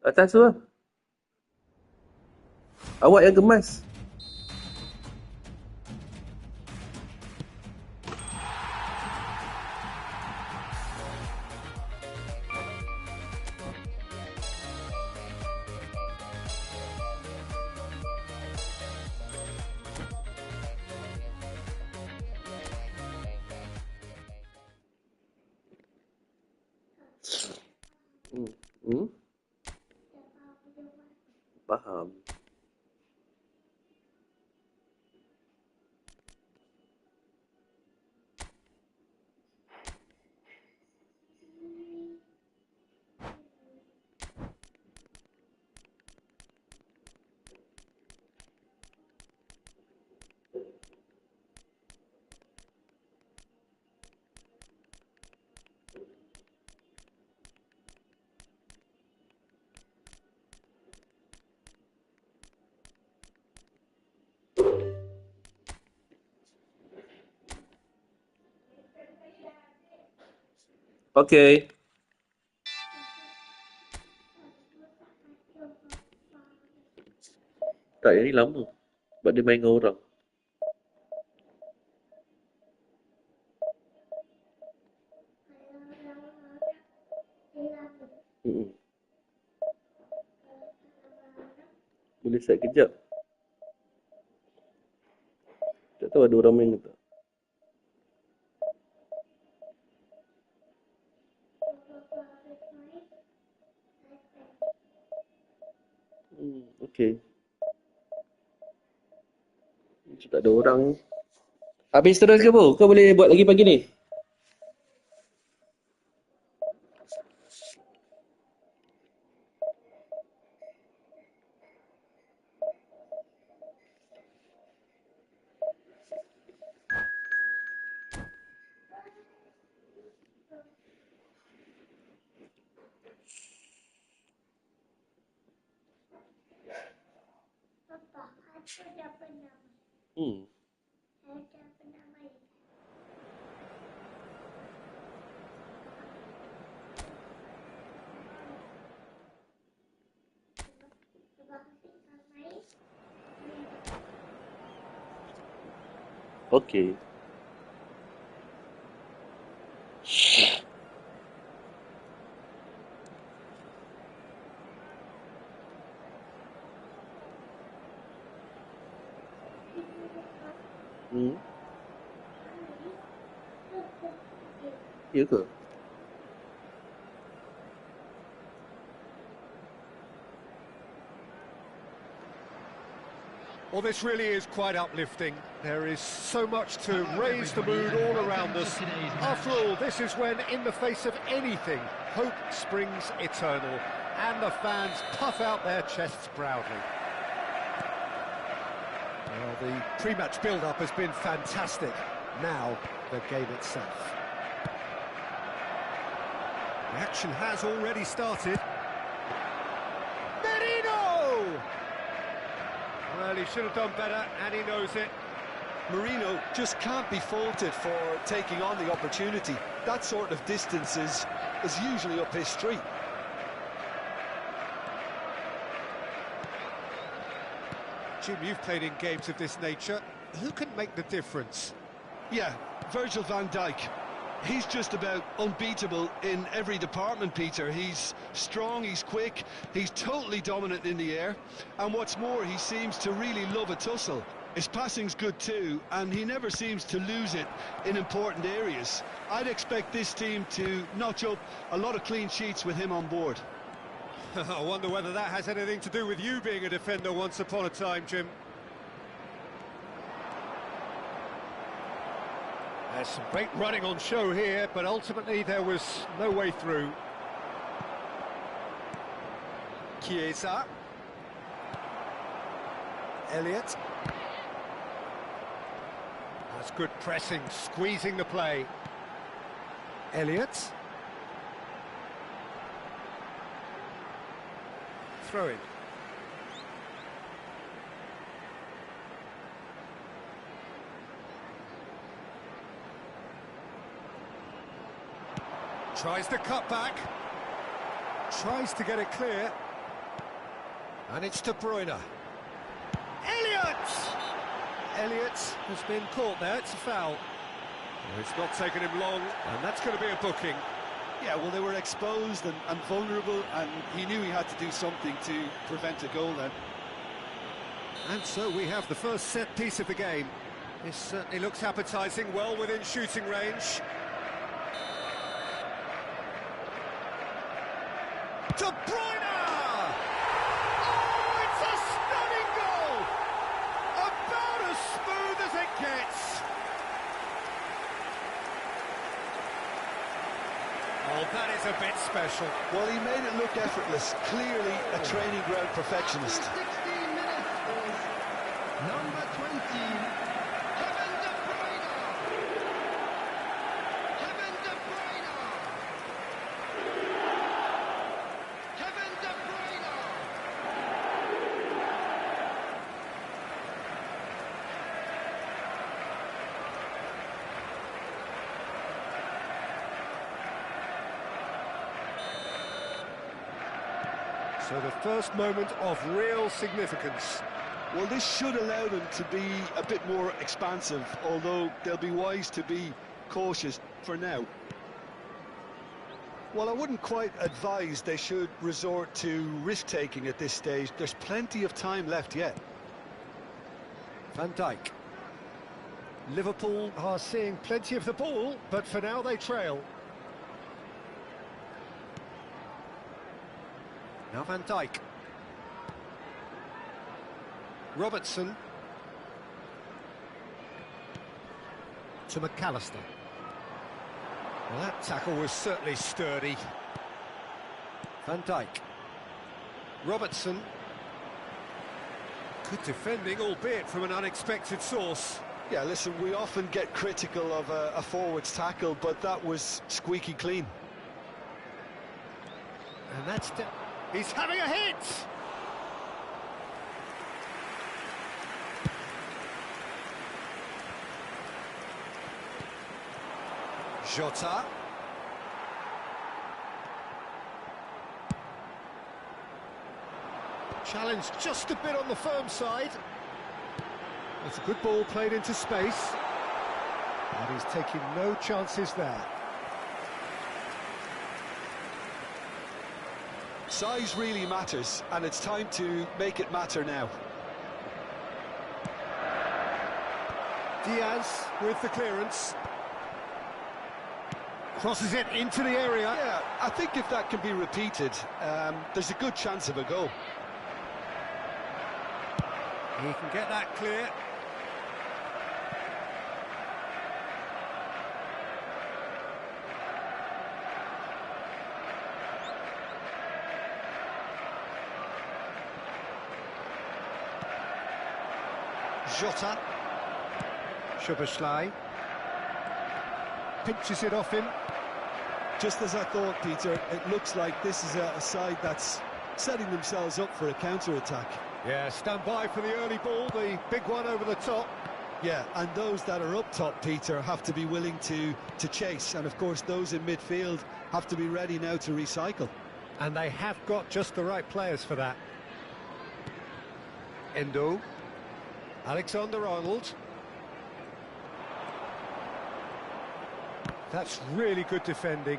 Atas tu lah. Awak yang kemas. Hmm? Faham. Okay. Tak, yang ni lama. Sebab dia main dengan orang. Mm-mm. Boleh set kejap. Tak tahu ada orang main ke tak. Okay. Macam tak ada orang ni. Habis terus ke bu? Kau boleh buat lagi pagi ni? Hmm. Okay. Hmm. Ya ke? Well, this really is quite uplifting. There is so much to raise the mood all around us. After all, this is when, in the face of anything, hope springs eternal, and the fans puff out their chests proudly. Well, the pre-match build-up has been fantastic. Now, the game itself. The action has already started. Well, he should have done better, and he knows it. Merino just can't be faulted for taking on the opportunity. That sort of distance is usually up his street. Jim, you've played in games of this nature. Who can make the difference? Yeah, Virgil van Dijk. He's just about unbeatable in every department, Peter. He's strong, he's quick, he's totally dominant in the air. And what's more, he seems to really love a tussle. His passing's good too, and he never seems to lose it in important areas. I'd expect this team to notch up a lot of clean sheets with him on board. I wonder whether that has anything to do with you being a defender once upon a time, Jim. There's some great running on show here, but ultimately there was no way through. Chiesa. Elliott. That's good pressing, squeezing the play. Elliott. Throw in. Tries the cut back. Tries to get it clear. And it's De Bruyne. Elliott! Elliott has been caught there, it's a foul. Well, it's not taken him long, and that's going to be a booking. Yeah, well, they were exposed and vulnerable, and he knew he had to do something to prevent a goal then. And so we have the first set piece of the game. This certainly looks appetising, well within shooting range. De Bruyne! Oh, it's a stunning goal! About as smooth as it gets. Oh, that is a bit special. Well, he made it look effortless. Clearly a training ground perfectionist. 16 minutes is number 20, Kevin De Bruyne. Kevin De Bruyne. Kevin De Bruyne. So the first moment of real significance. Well, this should allow them to be a bit more expansive, although they'll be wise to be cautious for now. Well, I wouldn't quite advise they should resort to risk-taking at this stage. There's plenty of time left yet. Van Dijk. Liverpool are seeing plenty of the ball, but for now they trail. Now Van Dijk. Robertson. To McAllister. Well, that tackle was certainly sturdy. Van Dijk. Robertson. Good defending, albeit from an unexpected source. Yeah, listen, we often get critical of a forward's tackle, but that was squeaky clean. And that's... He's having a hit! Jota. Challenge just a bit on the firm side. It's a good ball played into space. And he's taking no chances there. Size really matters, and it's time to make it matter now. Diaz with the clearance. Crosses it into the area. Yeah, I think if that can be repeated, there's a good chance of a goal. He can get that clear. Jota. Szoboszlai. Pinches it off him. Just as I thought, Peter, it looks like this is a side that's setting themselves up for a counter-attack. Yeah, stand by for the early ball, the big one over the top. Yeah, and those that are up top, Peter, have to be willing to chase. And, of course, those in midfield have to be ready now to recycle. And they have got just the right players for that. Endo. Alexander-Arnold. That's really good defending.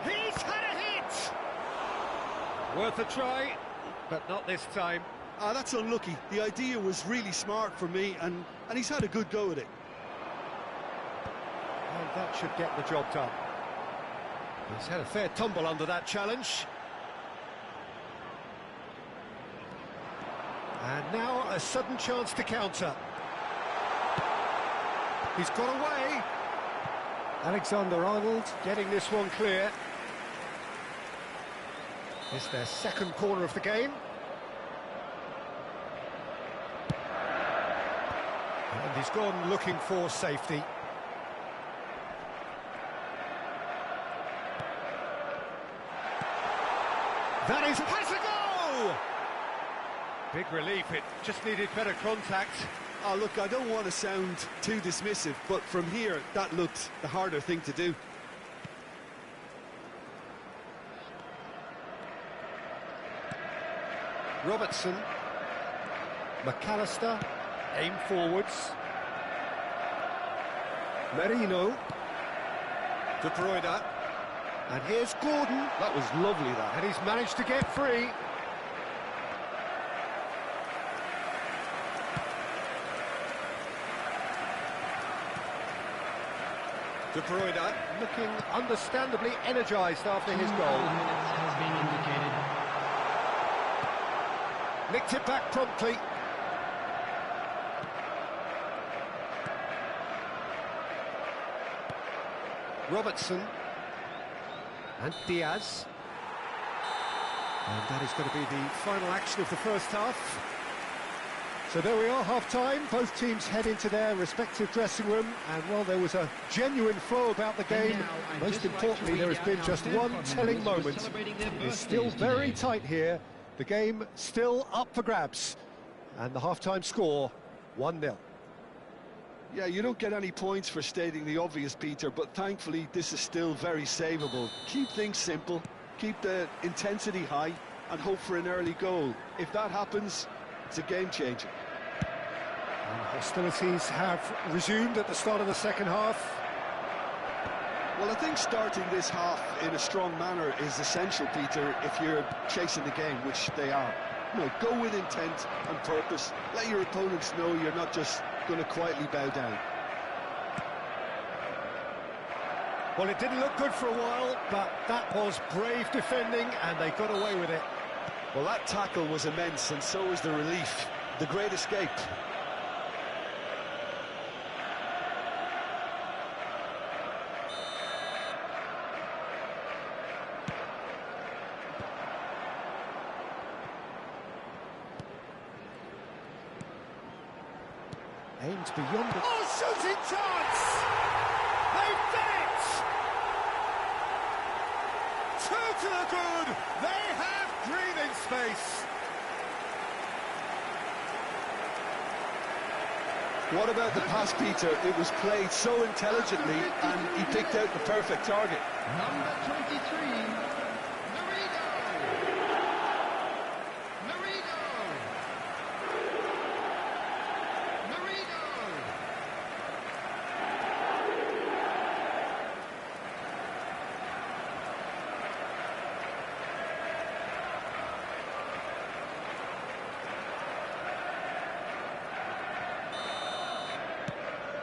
He's had a hit! Worth a try, but not this time. That's unlucky. The idea was really smart for me, and he's had a good go at it. And that should get the job done. He's had a fair tumble under that challenge. And now a sudden chance to counter. He's got away. Alexander-Arnold getting this one clear. It's their second corner of the game. And he's gone looking for safety. That is has a goal! Big relief, it just needed better contact. Oh, look, I don't want to sound too dismissive, but from here, that looked the harder thing to do. Robertson. McAllister. Aim forwards. Merino. De Bruyne. And here's Gordon. That was lovely, that. And he's managed to get free. De Bruyne looking understandably energised after his goal. Minutes has been indicated. Nicked it back promptly. Robertson. And Diaz. And that is going to be the final action of the first half. So there we are, half-time. Both teams head into their respective dressing room. And, well, there was a genuine flow about the game. Most importantly, there has been just one telling moment. It's still very tight here. The game still up for grabs. And the half-time score, 1-0. Yeah, you don't get any points for stating the obvious, Peter, but thankfully this is still very savable. Keep things simple, keep the intensity high, and hope for an early goal. If that happens, it's a game changer. And hostilities have resumed at the start of the second half. Well, I think starting this half in a strong manner is essential, Peter, if you're chasing the game, which they are. You know, go with intent and purpose. Let your opponents know you're not just going to quietly bow down. Well, it didn't look good for a while, but that was brave defending, and they got away with it. Well, that tackle was immense, and so was the relief. The great escape. Aimed beyond the... Oh, shooting chance! They've done it! Two to the good! They have breathing space! What about the pass, Peter? It was played so intelligently, and he picked out the perfect target. Number 23, Merino. Merino. Merino.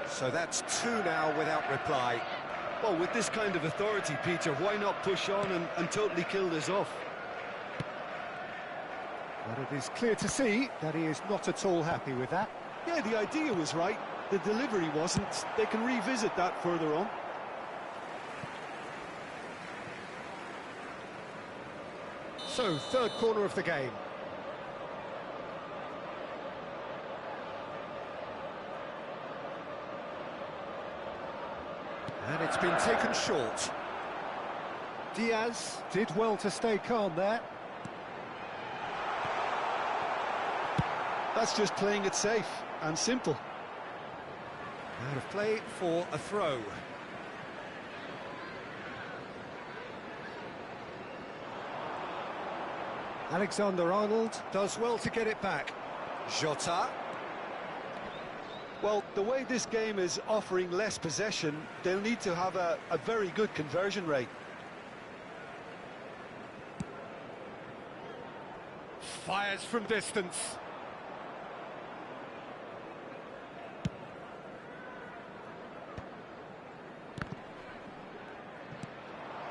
So that's two now without reply. Well, with this kind of authority, Peter, why not push on and totally kill this off? But it is clear to see that he is not at all happy with that. Yeah, the idea was right. The delivery wasn't. They can revisit that further on. So, third corner of the game. And it's been taken short. Diaz did well to stay calm there. That's just playing it safe and simple. Out of play for a throw. Alexander-Arnold does well to get it back. Jota. Well, the way this game is offering less possession, they'll need to have a very good conversion rate. Fires from distance.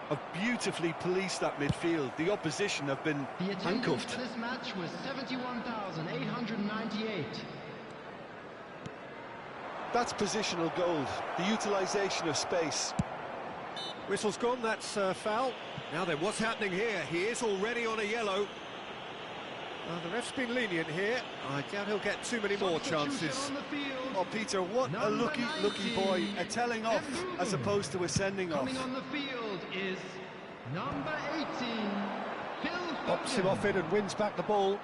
Have beautifully policed that midfield. The opposition have been The attendance handcuffed. for this match was 71,898. That's positional gold, the utilisation of space. Whistle's gone, that's foul. Now then, what's happening here? He is already on a yellow. The ref's been lenient here. I doubt he'll get too many more Substitution chances. on the field. Oh, Peter, what a Number lucky 19, boy. A telling off as opposed to a sending off. Coming on the field is number 18, Phil Pops him Foden. off it and wins back the ball.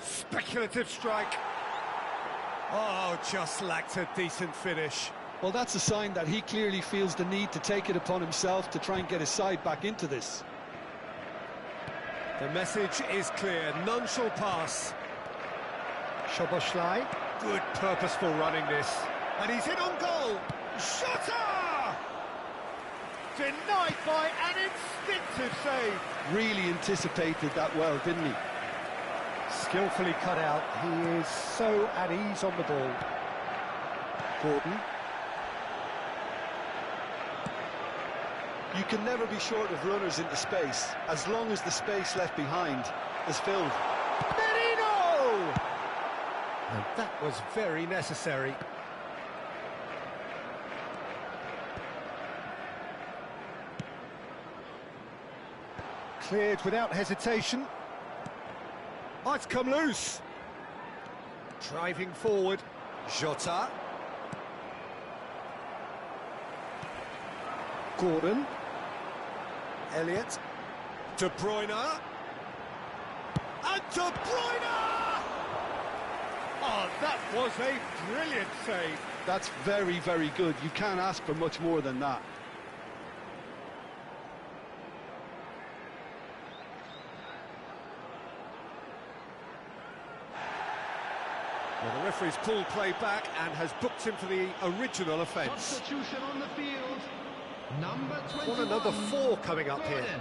Speculative strike. Oh, just lacked a decent finish. Well, that's a sign that he clearly feels the need to take it upon himself to try and get his side back into this. The message is clear, none shall pass. Szoboszlai, good purposeful running this. And he's in on goal. Shota! Denied by an instinctive save. Really anticipated that well, didn't he? Skillfully cut out. He is so at ease on the ball. Gordon. You can never be short of runners into space, as long as the space left behind is filled. Merino! And that was very necessary. Cleared without hesitation. Oh, it's come loose. Driving forward. Jota. Gordon. Elliott. De Bruyne. And De Bruyne! Oh, that was a brilliant save. That's very, very good. You can't ask for much more than that. Well, the referee's pulled play back and has booked him for the original offence. Substitution on the field. Number 21. What another 4 coming up here. Gordon.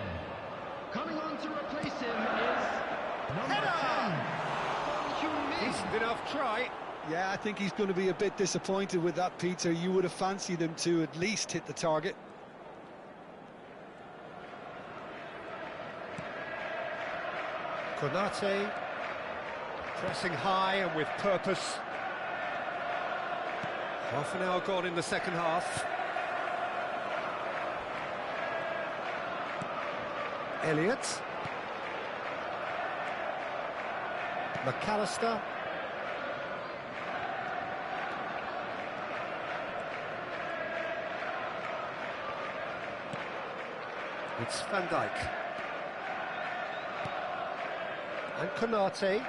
Coming on to replace him is number Header! 10. Heung-min. Decent enough try. Yeah, I think he's going to be a bit disappointed with that, Peter. You would have fancied him to at least hit the target. Konate. Pressing high and with purpose. Half an hour gone in the second half. Elliott. McAllister. It's Van Dijk. And Konate.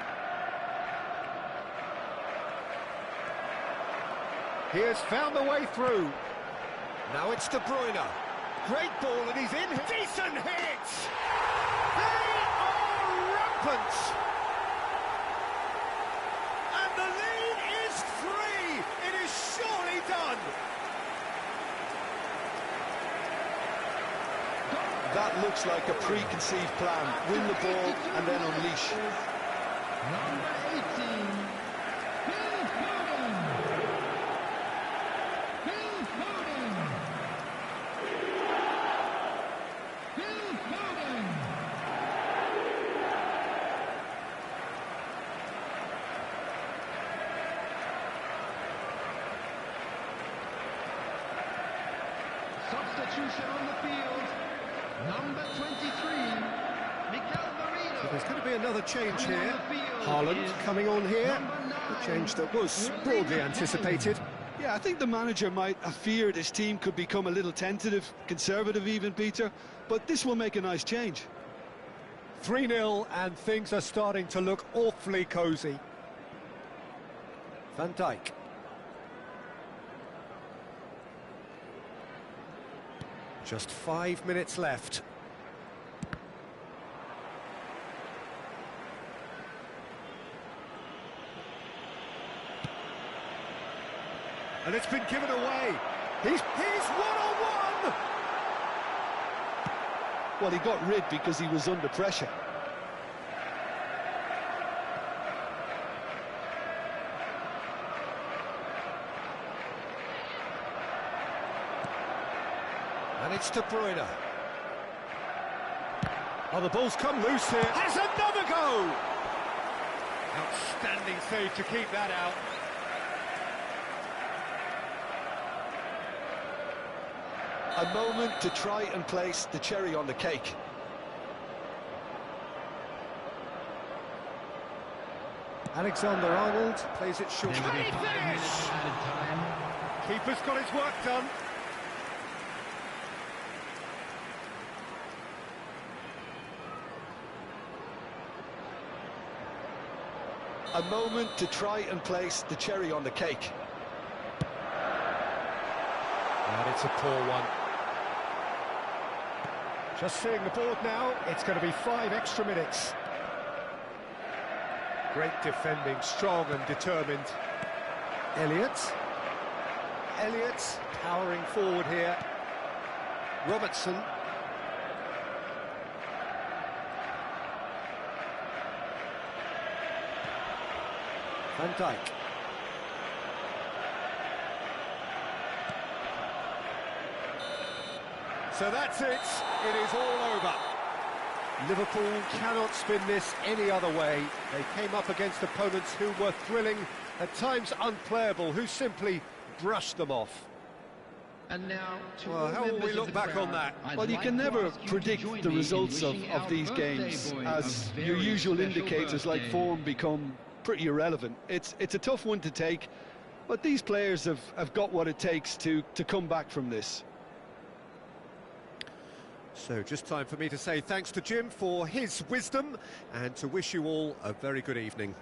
He has found the way through. Now it's De Bruyne. Great ball and he's in. Decent hit! They are rampant! And the lead is 3! It is surely done! That looks like a preconceived plan. Win the ball and then unleash. Number 18. Phil Foden. Phil Foden. Phil Foden. Substitution on the field. Number 23, Mikel Merino. There's going to be another change Coming here. on the field Haaland is coming on here. number 9, A change that was broadly anticipated. Yeah, I think the manager might have feared his team could become a little tentative, conservative even, Peter, but this will make a nice change. 3-0 and things are starting to look awfully cosy. Van Dijk. Just 5 minutes left. And it's been given away. He's one-on-one! Well, he got rid because he was under pressure. And it's De Bruyne. Oh, the ball's come loose here. Has another go! Outstanding save to keep that out. A moment to try and place the cherry on the cake. Alexander-Arnold plays it short. There will be 5 minutes of added time. Keeper's got his work done. a moment to try and place the cherry on the cake. And it's a poor one. Just seeing the board now, it's going to be 5 extra minutes. Great defending, strong and determined. Elliott powering forward here. Robertson. Van Dijk. So that's it. It is all over. Liverpool cannot spin this any other way. They came up against opponents who were thrilling, at times unplayable, who simply brushed them off. And now, to Well, all how will members we of look the back crowd, on that? I'd Well, you like can to never ask you to predict join the me in results wishing of our these birthday games, boy as a your very usual special indicators like birthday. form become pretty irrelevant. It's a tough one to take, but these players have got what it takes to come back from this. So just time for me to say thanks to Jim for his wisdom and to wish you all a very good evening.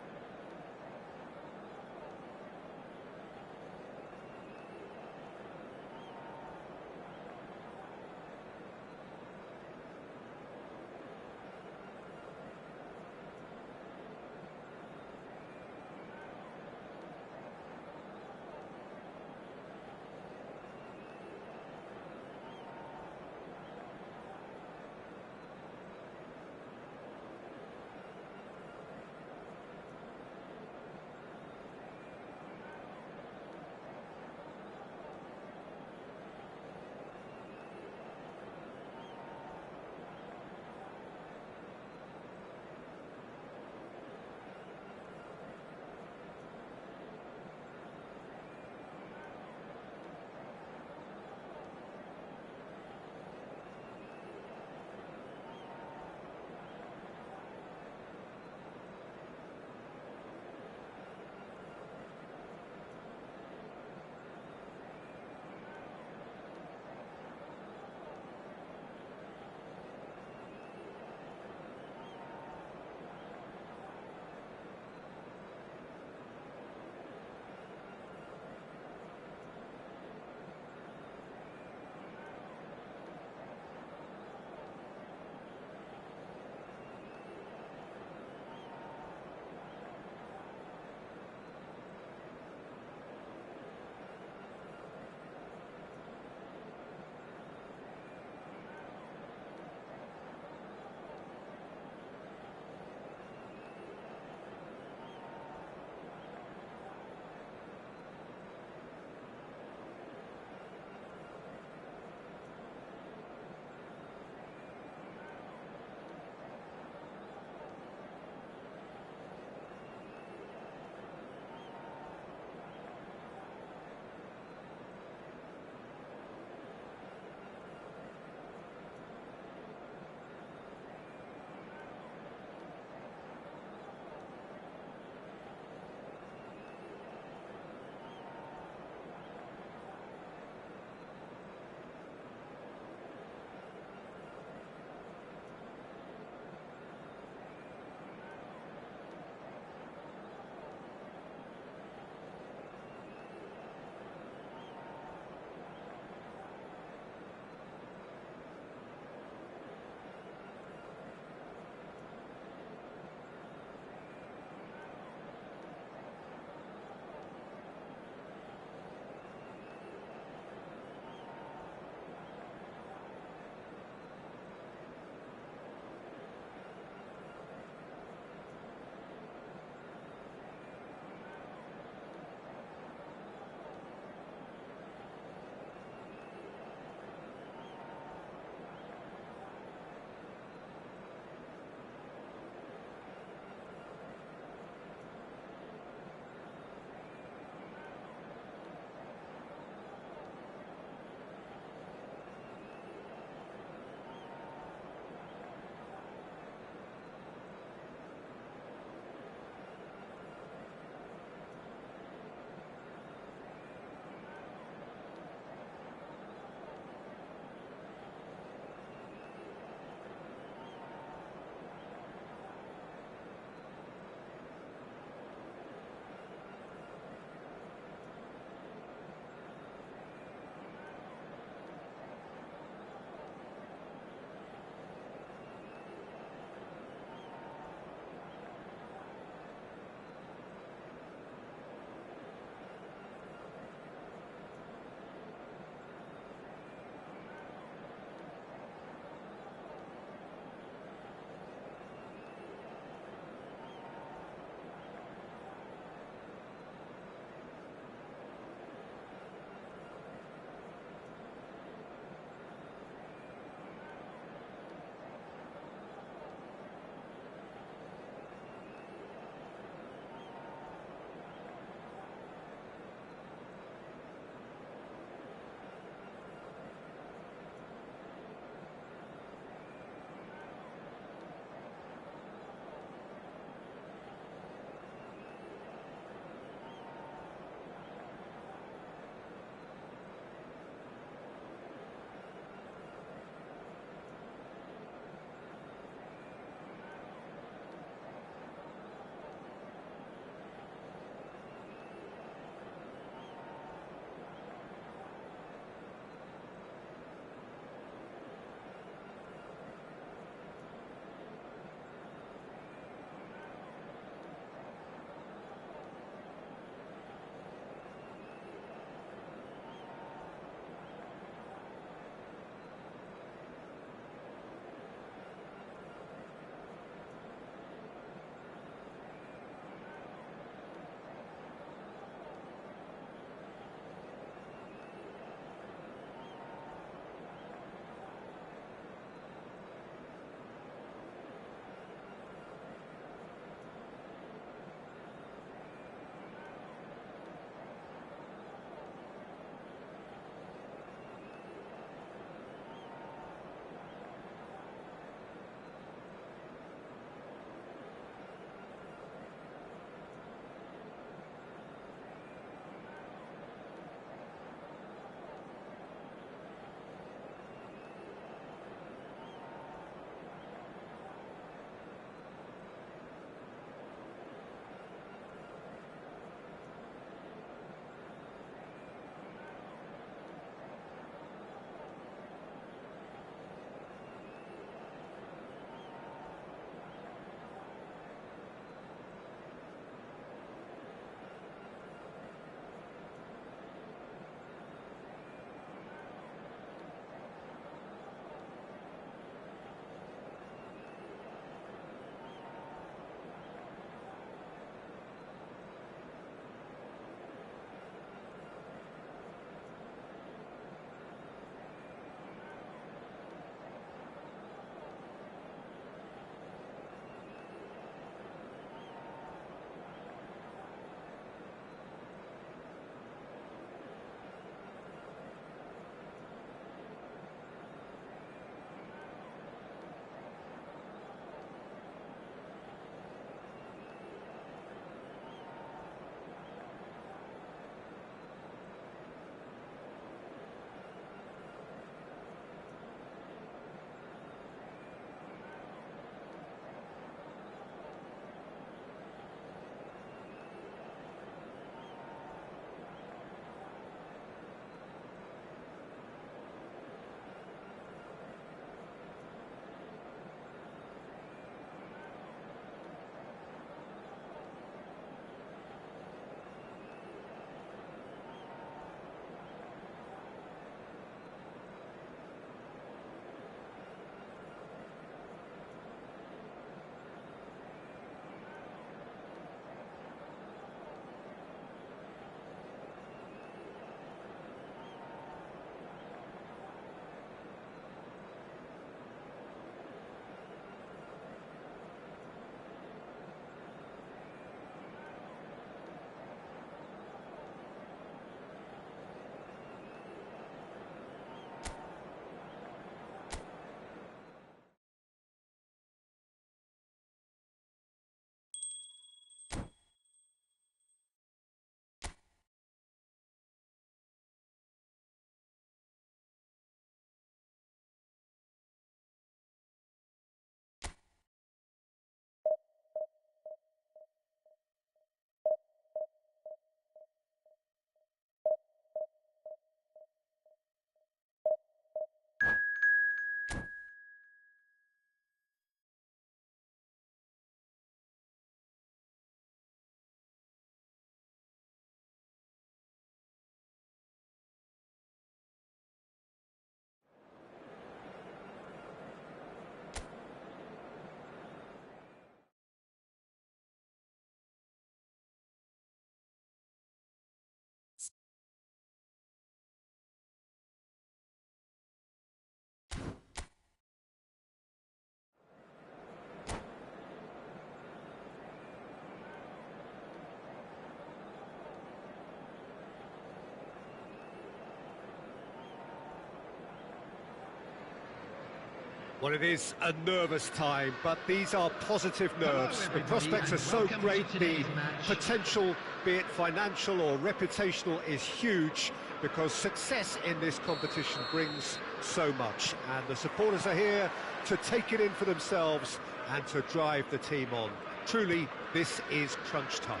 Well, it is a nervous time, but these are positive nerves. The prospects are so great, the potential, be it financial or reputational, is huge, because success in this competition brings so much. And the supporters are here to take it in for themselves and to drive the team on. Truly, this is crunch time.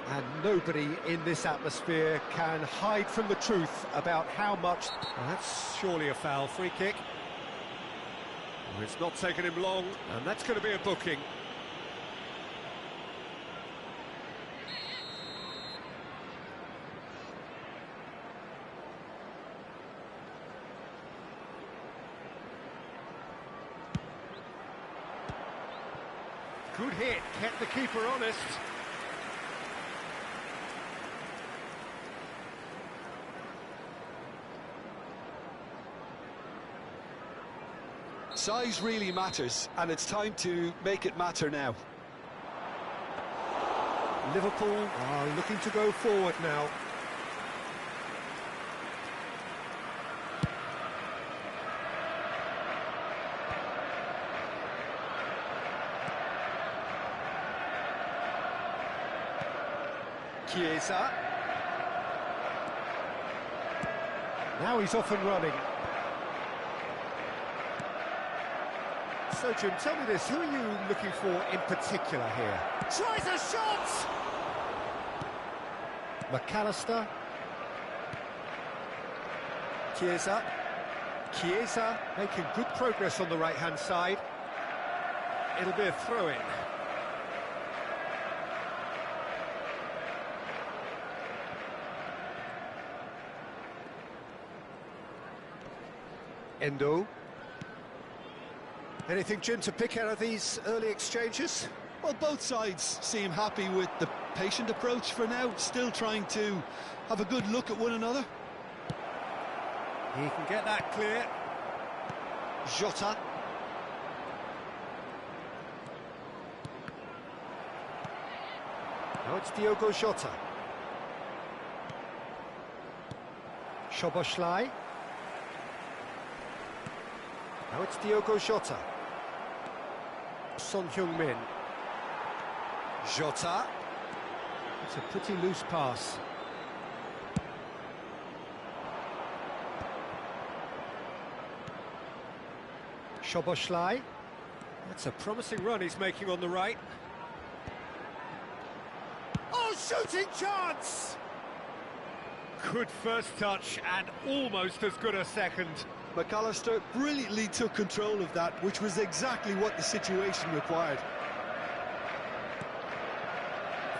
And nobody in this atmosphere can hide from the truth about how much... Well, that's surely a foul. Free kick. Well, it's not taken him long, and that's going to be a booking. Good hit, kept the keeper honest. Size really matters, and it's time to make it matter now. Liverpool are looking to go forward now. Chiesa. Now he's off and running. So, Jim, tell me this, who are you looking for in particular here? Tries a shot! McAllister. Chiesa. Chiesa making good progress on the right-hand side. It'll be a throw-in. Endo. Anything, Jim, to pick out of these early exchanges? Well, both sides seem happy with the patient approach for now, still trying to have a good look at one another. He can get that clear. Jota. Now it's Diogo Jota. Szoboszlai. Now it's Diogo Jota. Son Heung-min. Jota. It's a pretty loose pass. Szoboszlai. That's a promising run he's making on the right. Oh, shooting chance! Good first touch and almost as good a second. McAllister brilliantly took control of that, which was exactly what the situation required.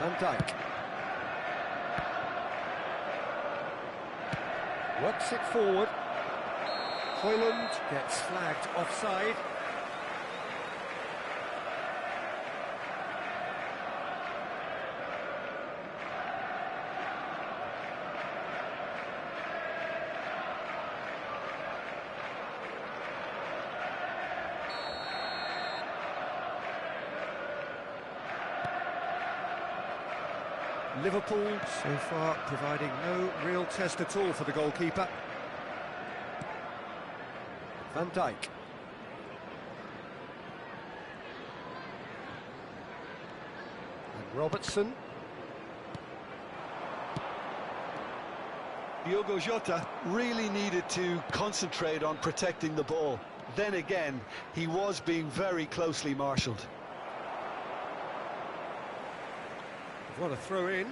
Van Dijk. Works it forward. Højlund gets flagged offside. Liverpool so far providing no real test at all for the goalkeeper. Van Dijk. And Robertson. Diogo Jota really needed to concentrate on protecting the ball. Then again, he was being very closely marshalled. What a throw in.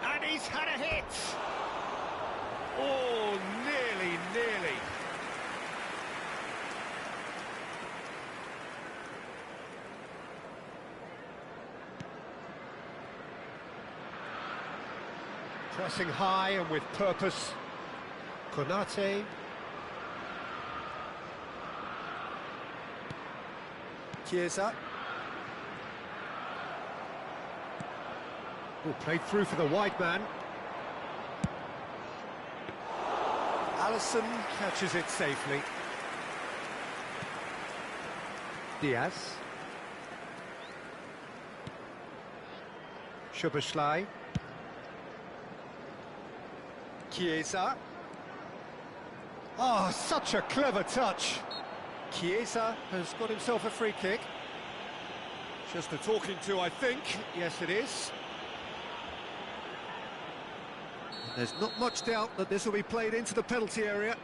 And he's had a hit. Oh, nearly. Pressing high and with purpose. Konate. Chiesa. Oh, played through for the wide man. Alisson catches it safely. Diaz. Szoboszlai. Chiesa. Oh, such a clever touch. Chiesa has got himself a free kick. Just a talking to, I think. Yes, it is. There's not much doubt that this will be played into the penalty area.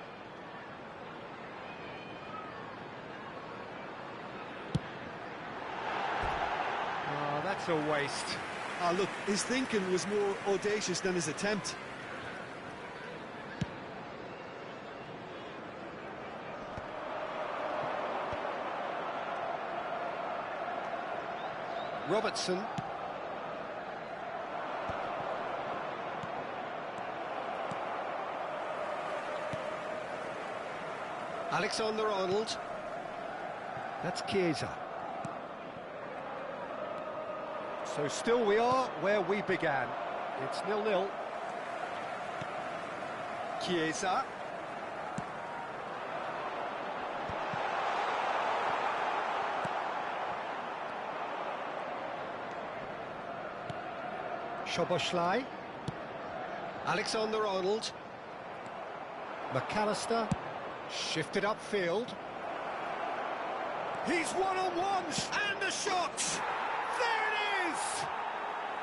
Oh, that's a waste. Ah, look, his thinking was more audacious than his attempt. Robertson. Alexander-Arnold. That's Chiesa. So still we are where we began. It's 0-0. Chiesa. Szoboszlai. Alexander-Arnold. McAllister. Shifted upfield. He's one-on-ones, and the shot! There it is!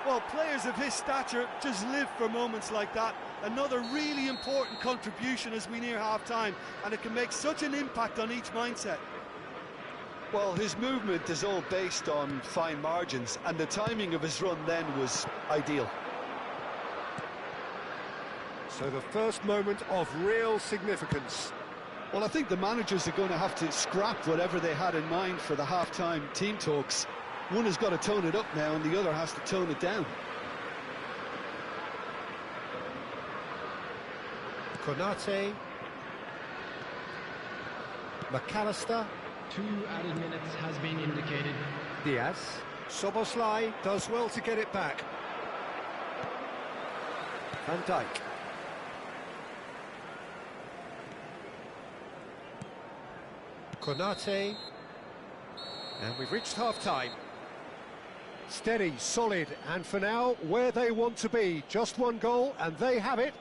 Well, players of his stature just live for moments like that. Another really important contribution as we near half-time, and it can make such an impact on each mindset. Well, his movement is all based on fine margins, and the timing of his run then was ideal. So the first moment of real significance. Well, I think the managers are going to have to scrap whatever they had in mind for the half-time team talks. One has got to tone it up now, and the other has to tone it down. Konate. McAllister. 2 added minutes has been indicated. Diaz. Szoboszlai does well to get it back. Van Dijk. Konate. And we've reached half-time. Steady, solid, and for now, where they want to be. Just one goal, and they have it.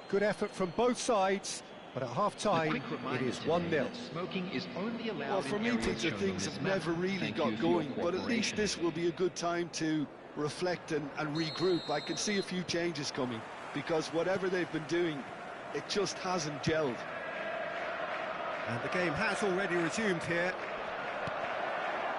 Good effort from both sides, but at half-time, it is 1-0. Smoking is only allowed. Well, for me, Peter, things have never really got going, but at least this will be a good time to reflect and regroup. I can see a few changes coming, because whatever they've been doing, it just hasn't gelled. And the game has already resumed here.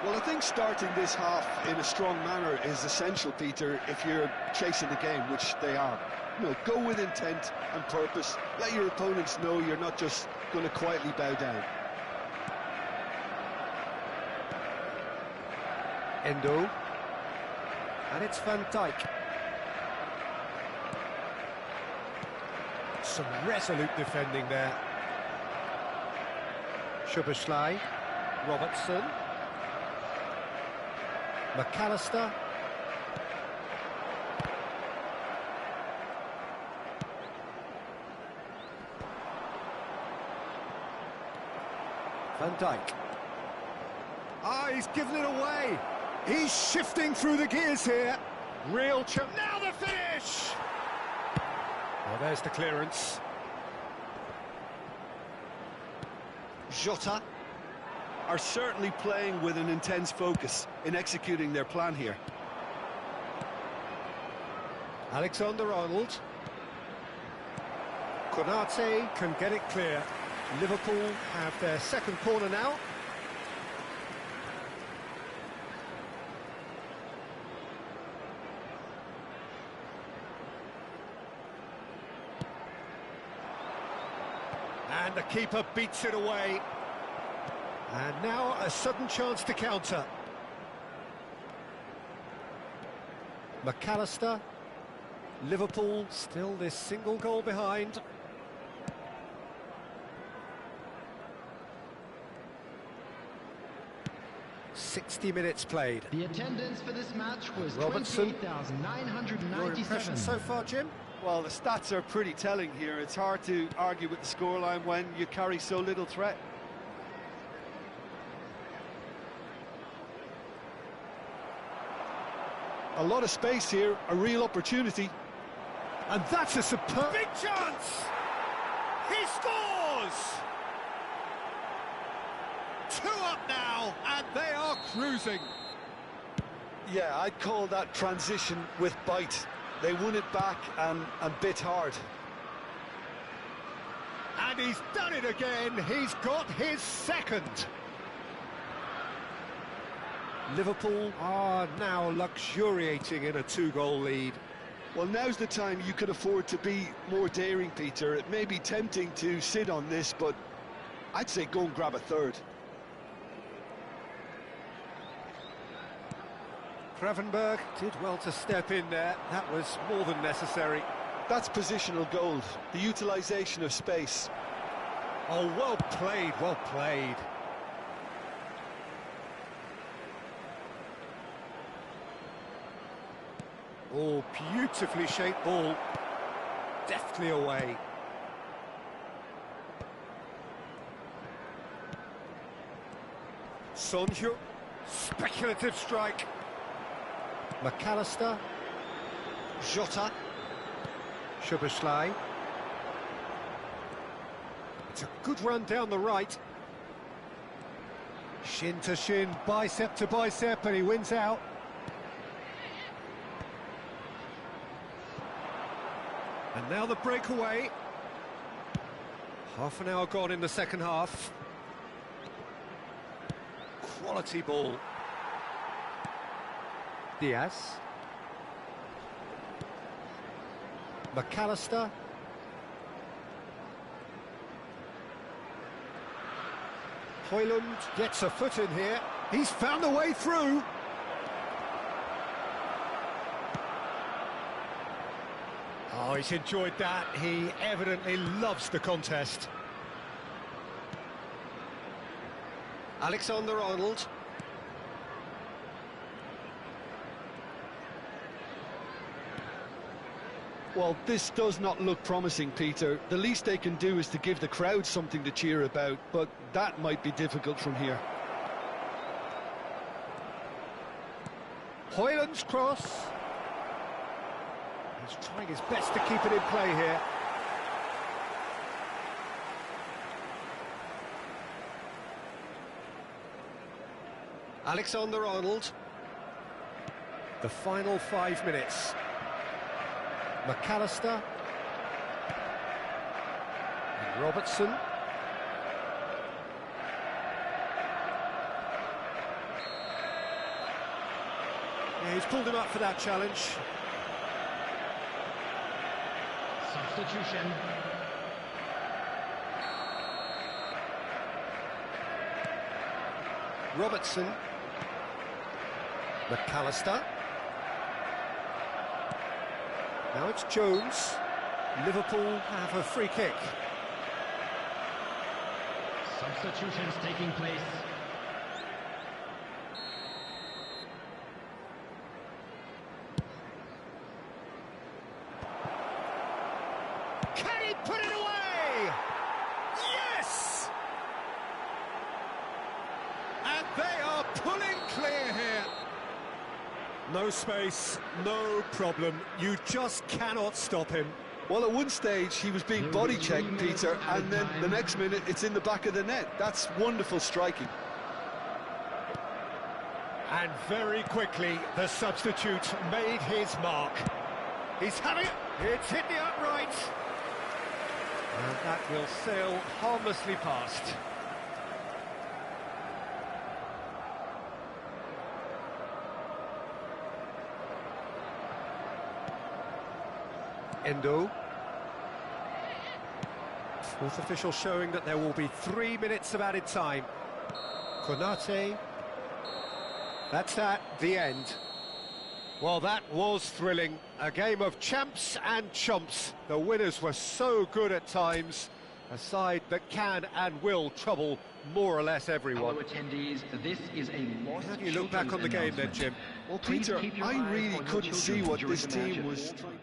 Well, I think starting this half in a strong manner is essential, Peter, if you're chasing the game, which they are. You know, go with intent and purpose. Let your opponents know you're not just going to quietly bow down. Endo. And it's Van Dijk. Some resolute defending there. Szoboszlai. Robertson. McAllister. Van Dijk. Ah, he's given it away. He's shifting through the gears here. Real chance. Now the finish! Well, there's the clearance. Jota. Are certainly playing with an intense focus in executing their plan here. Alexander-Arnold. Konate can get it clear. Liverpool have their second corner now. And the keeper beats it away. And now a sudden chance to counter. McAllister. Liverpool still this single goal behind. "60 minutes played." The attendance for this match was Robertson. 28,997. Your impressions so far, Jim? Well, the stats are pretty telling here. It's hard to argue with the scoreline when you carry so little threat. A lot of space here, a real opportunity. And that's a superb... Big chance! He scores! 2 up now, and they are cruising. Yeah, I'd call that transition with bite. They won it back and bit hard. And he's done it again. He's got his second. Liverpool are now luxuriating in a 2-goal lead. Well, now's the time you could afford to be more daring, Peter. It may be tempting to sit on this, but I'd say go and grab a third. Gravenberg did well to step in there. That was more than necessary. That's positional gold, the utilisation of space. Oh, well played, well played. Oh, beautifully shaped ball. Deftly away. Sonju. Speculative strike. McAllister. Jota. Szoboszlai. It's a good run down the right. Shin to shin, bicep to bicep, and he wins out. And now the breakaway. Half an hour gone in the second half. Quality ball. Diaz. McAllister. Højlund gets a foot in here. He's found a way through. Oh, he's enjoyed that. He evidently loves the contest. Alexander-Arnold. Well, this does not look promising, Peter. The least they can do is to give the crowd something to cheer about, but that might be difficult from here. Højlund's cross. He's trying his best to keep it in play here. Alexander-Arnold. The final 5 minutes. McAllister. And Robertson. Yeah, he's pulled him up for that challenge. Substitution. Robertson. McAllister. Now it's Jones. Liverpool have a free kick. Substitutions taking place. Can he put it away? Yes! And they are pulling clear here. No space, no problem. You just cannot stop him. Well, at one stage, he was being body checked, Peter, and then the next minute, it's in the back of the net. That's wonderful striking. And very quickly, the substitute made his mark. He's having it. It's hit the upright. And that will sail harmlessly past. Endo. Fourth official showing that there will be 3 minutes of added time. Konate. That's at the end. Well, that was thrilling. A game of champs and chumps. The winners were so good at times. A side that can and will trouble more or less everyone. Hello attendees, this is a lost How do you look back on the game then, Jim? Well, Please Peter, keep your I eye really on your couldn't see children what during this the match team at was all trying to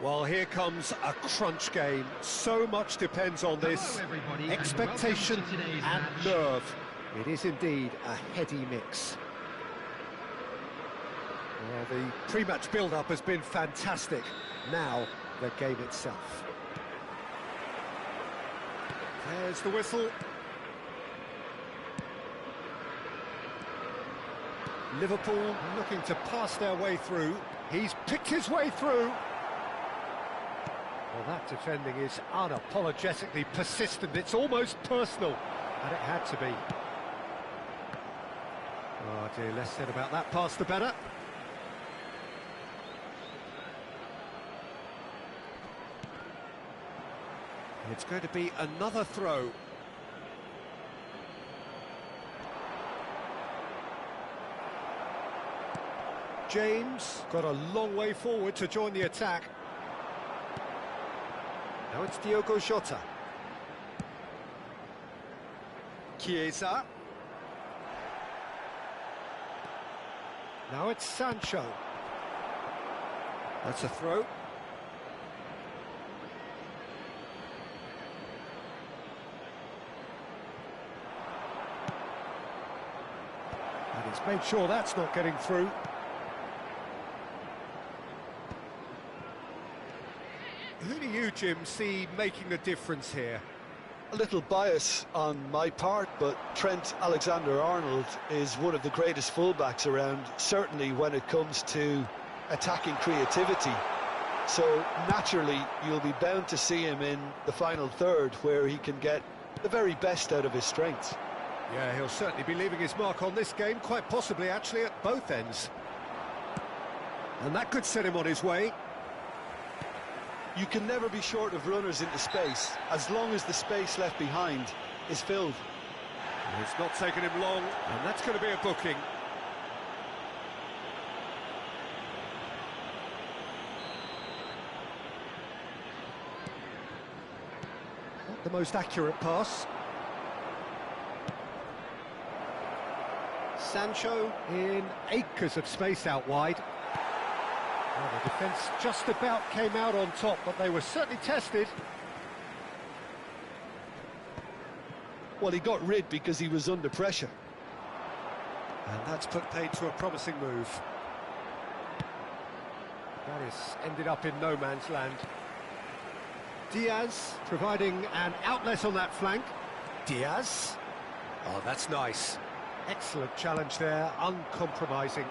Well, here comes a crunch game. So much depends on this. Hello, everybody, and Expectation welcome to today's and match. nerve. It is indeed a heady mix. Well, the pre-match build-up has been fantastic. Now, the game itself. There's the whistle. Liverpool looking to pass their way through. He's picked his way through. Well, that defending is unapologetically persistent. It's almost personal, and it had to be. Oh dear, less said about that pass the better. It's going to be another throw. James got a long way forward to join the attack. Now it's Diogo Jota. Chiesa. Now it's Sancho. That's a throw. And he's made sure that's not getting through. Who do you, Jim, see making a difference here? A little bias on my part, but Trent Alexander-Arnold is one of the greatest fullbacks around, certainly when it comes to attacking creativity. So naturally, you'll be bound to see him in the final third, where he can get the very best out of his strengths. Yeah, he'll certainly be leaving his mark on this game, quite possibly actually at both ends. And that could set him on his way. You can never be short of runners into space, as long as the space left behind is filled. It's not taken him long, and that's going to be a booking. Not the most accurate pass. Sancho in acres of space out wide. Well, the defence just about came out on top, but they were certainly tested. Well, he got rid because he was under pressure. And that's put paid to a promising move. That has ended up in no man's land. Diaz providing an outlet on that flank. Diaz. Oh, that's nice. Excellent challenge there, uncompromising.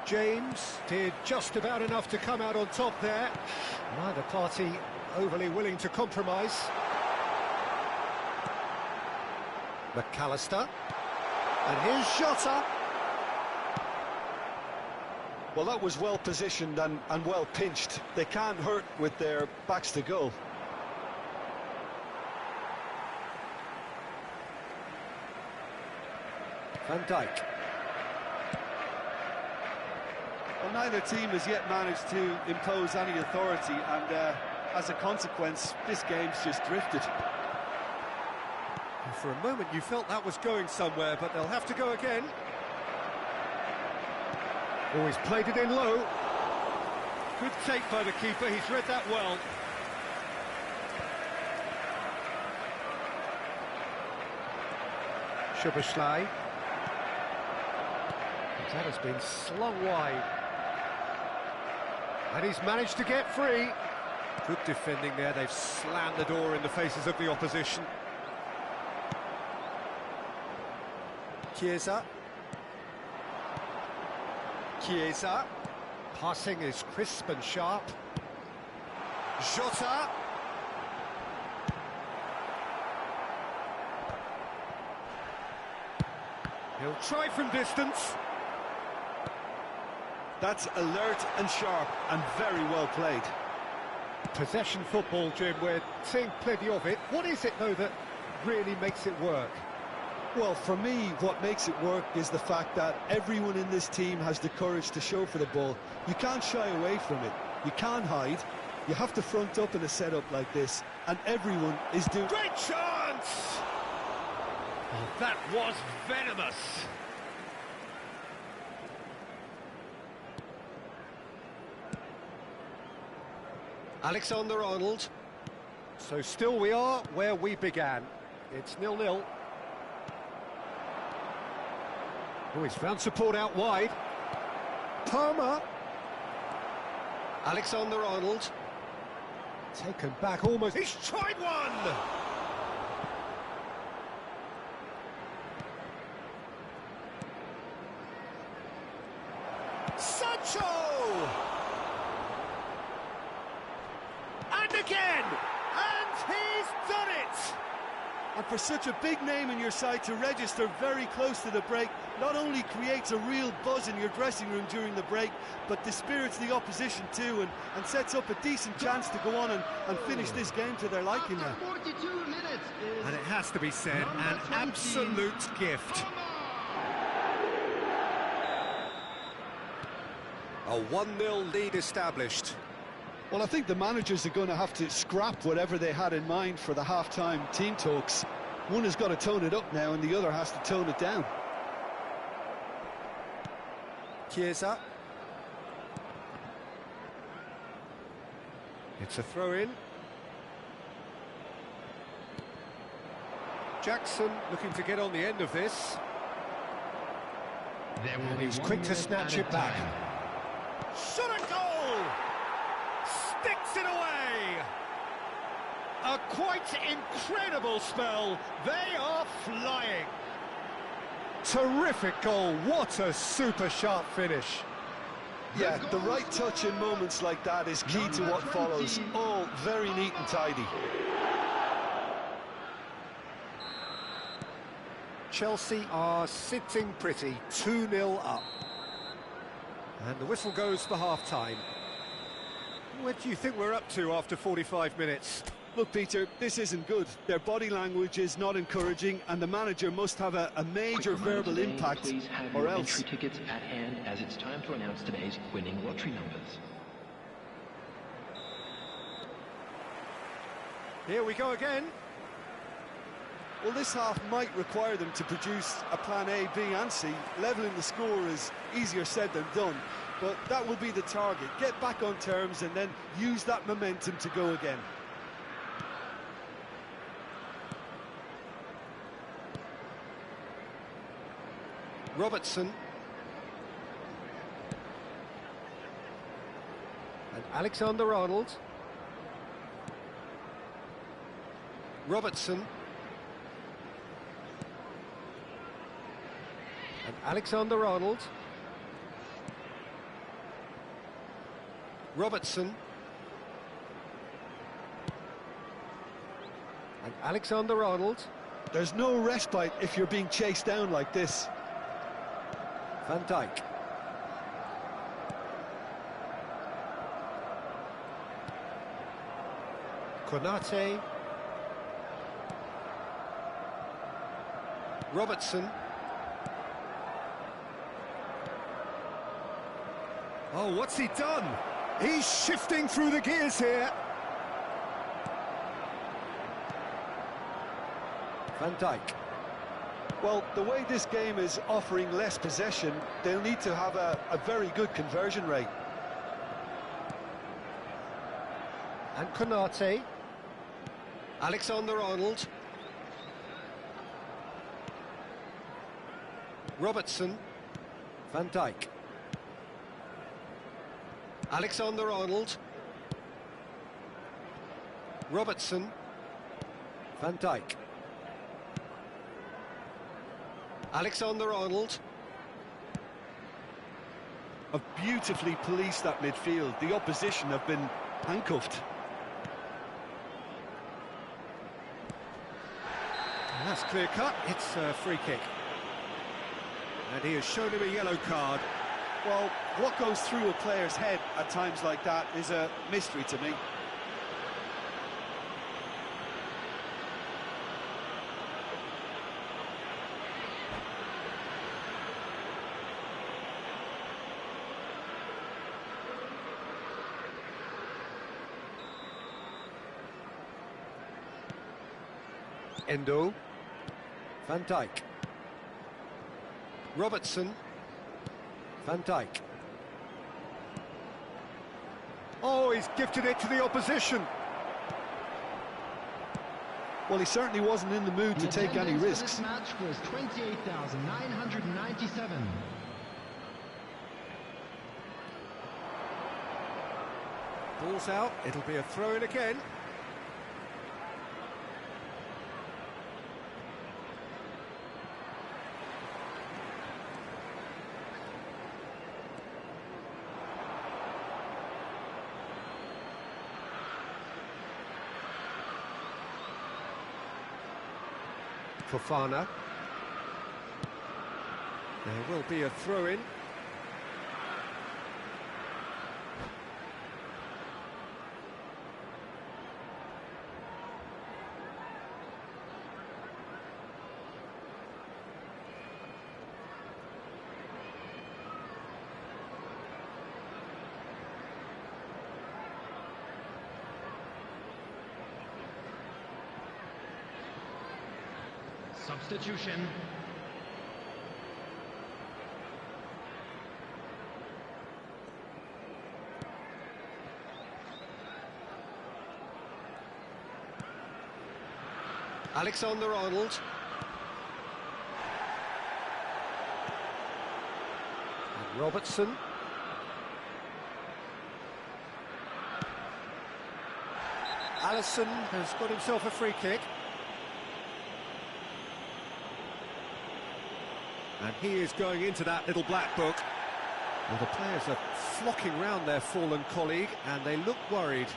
James did just about enough to come out on top there. Neither party overly willing to compromise. McAllister. And here's Jota. Well, that was well positioned and well pinched. They can't hurt with their backs to goal. Van Dijk. Well, neither team has yet managed to impose any authority, and as a consequence, this game's just drifted. For a moment you felt that was going somewhere, but they'll have to go again. Oh, he's played it in low. Good take by the keeper, he's read that well. Szoboszlai. That has been slung wide. And he's managed to get free. Good defending there, they've slammed the door in the faces of the opposition. Chiesa. Chiesa. Passing is crisp and sharp. Jota. He'll try from distance. That's alert and sharp and very well played. Possession football, Jim, we're seeing plenty of it. What is it, though, that really makes it work? Well, for me, what makes it work is the fact that everyone in this team has the courage to show for the ball. You can't shy away from it. You can't hide. You have to front up in a setup like this, and everyone is doing... Great chance! Oh, that was venomous. Alexander-Arnold. So still we are where we began. It's 0-0. Oh, he's found support out wide. Palmer. Alexander-Arnold. Taken back almost. He's tried one! Sancho! And again! And he's done it! And for such a big name in your side to register very close to the break, not only creates a real buzz in your dressing room during the break, but dispirits the opposition too, and sets up a decent chance to go on and finish this game to their liking now. After 42 minutes is And it has to be said, an number 20, absolute gift. A 1-0 lead established. Well, I think the managers are going to have to scrap whatever they had in mind for the half-time team talks. One has got to tone it up now, and the other has to tone it down. Chiesa. It's a throw-in. Jackson looking to get on the end of this. There will And be he's 1 quick to minute snatch at a it back. time. Shot a goal! Sticks it away! A quite incredible spell. They are flying. Terrific goal. What a super sharp finish. Yeah, the right touch in moments like that is key to what follows. All very neat and tidy. Chelsea are sitting pretty, 2-0 up. And the whistle goes for half-time. What do you think we're up to after 45 minutes? Look, Peter, this isn't good. Their body language is not encouraging, and the manager must have a major Quick reminder verbal today, impact, please have or your else. entry tickets at hand, as it's time to announce today's winning lottery numbers. Here we go again. Well, this half might require them to produce a plan A, B and C. Levelling the score is easier said than done, but that will be the target. Get back on terms and then use that momentum to go again. Robertson. And Alexander-Arnold. Robertson. And Alexander-Arnold. Robertson. And Alexander-Arnold. There's no respite if you're being chased down like this. Van Dijk. Konate. Robertson. Oh, what's he done? He's shifting through the gears here. Van Dijk. Well, the way this game is offering less possession, they'll need to have a very good conversion rate. And Konate. Alexander-Arnold. Robertson. Van Dijk. Alexander-Arnold. Robertson. Van Dijk. Alexander-Arnold. Have beautifully policed that midfield. The opposition have been handcuffed. And that's clear cut. It's a free kick. And he has shown him a yellow card. Well, what goes through a player's head at times like that is a mystery to me. Endo. Van Dijk. Robertson. Van Dijk. Oh, he's gifted it to the opposition. Well, he certainly wasn't in the mood to take any attendance for risks. This match was 28,997. Ball's out, it'll be a throw-in again. Fofana. There will be a throw-in. Substitution. Alexander-Arnold. And Robertson. Alisson has got himself a free kick. And he is going into that little black book. Well, the players are flocking round their fallen colleague, and they look worried.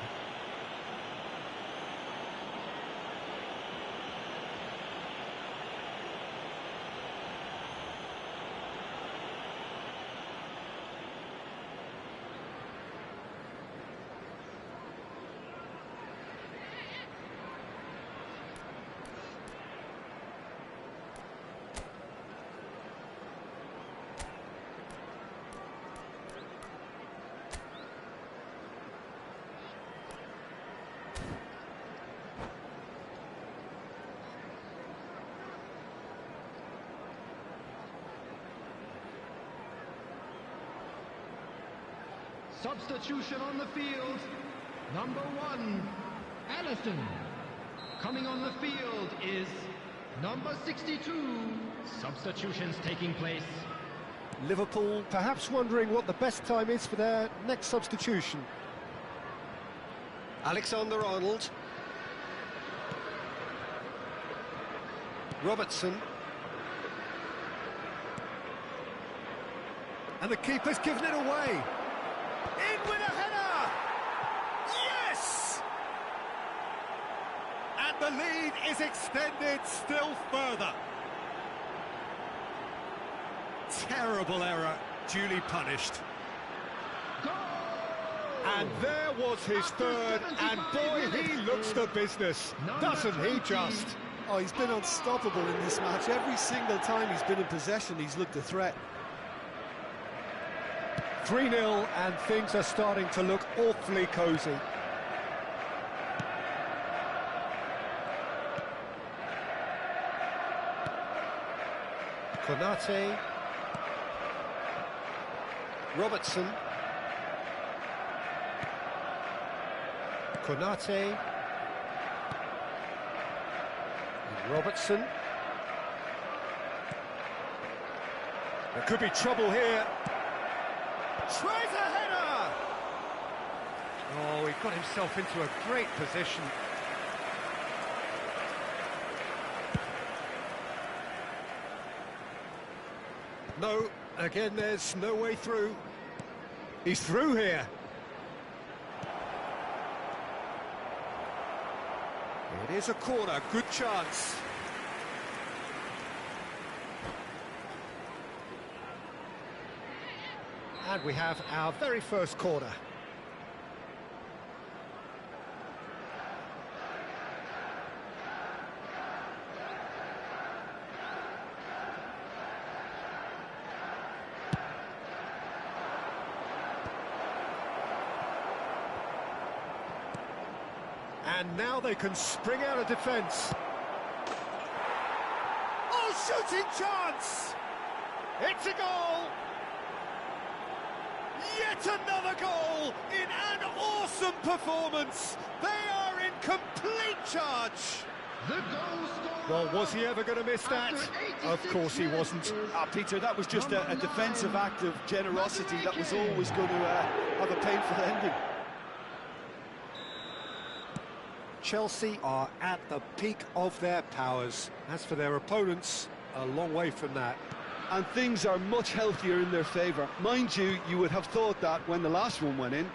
Substitution on the field. Number 1, Alisson. Coming on the field is number 62. Substitutions taking place. Liverpool perhaps wondering what the best time is for their next substitution. Alexander-Arnold. Robertson. And the keeper's given it away. In with a header! Yes! And the lead is extended still further. Terrible error, duly punished. Goal! And there was his third, and boy, he looks the business, doesn't he just? Oh, he's been unstoppable in this match. Every single time he's been in possession, he's looked a threat. 3-0, and things are starting to look awfully cosy. Konate. Robertson. Konate. And Robertson. There could be trouble here. Tries a header! Oh, he got himself into a great position. No, again, there's no way through. He's through here. It is a corner, good chance. And we have our very first corner. And now they can spring out of defence. Oh, shooting chance! It's a goal! Yet another goal in an awesome performance. They are in complete charge. The goal scorer. Well, was he ever going to miss that? Of course he wasn't. Peter, that was just a defensive act of generosity that was always going to have a painful ending. Chelsea are at the peak of their powers. As for their opponents, a long way from that. And things are much healthier in their favour. Mind you, you would have thought that when the last one went in.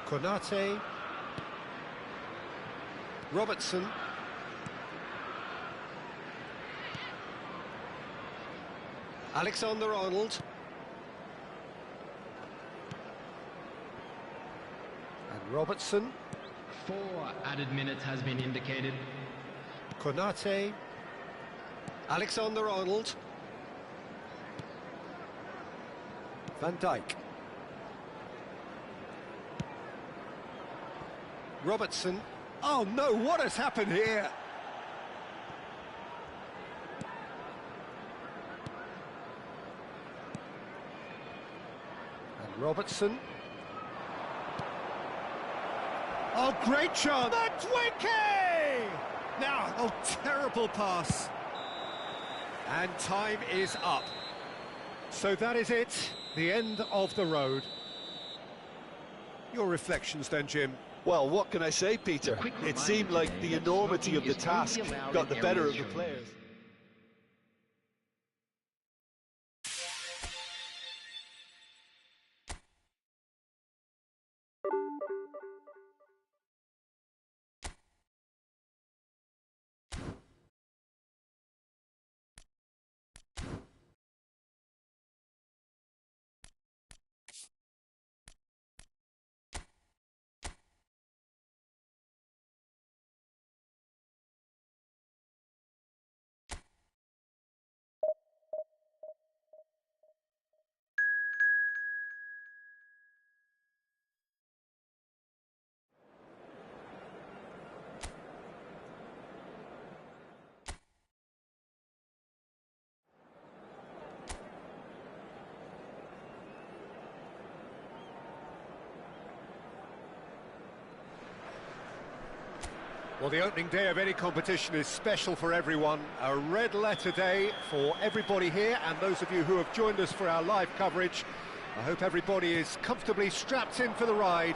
Konate. Robertson. Alexander-Arnold. And Robertson. 4 added minutes has been indicated. Konate. Alexander-Arnold. Van Dijk. Robertson. Oh no, what has happened here? And Robertson. Oh, great chance! Matwinke! Now, oh, terrible pass. And time is up. So that is it, the end of the road. Your reflections then, Jim? Well, what can I say, Peter? It seemed like the enormity of the task got the better of the players. Well, the opening day of any competition is special for everyone. A red letter day for everybody here and those of you who have joined us for our live coverage. I hope everybody is comfortably strapped in for the ride.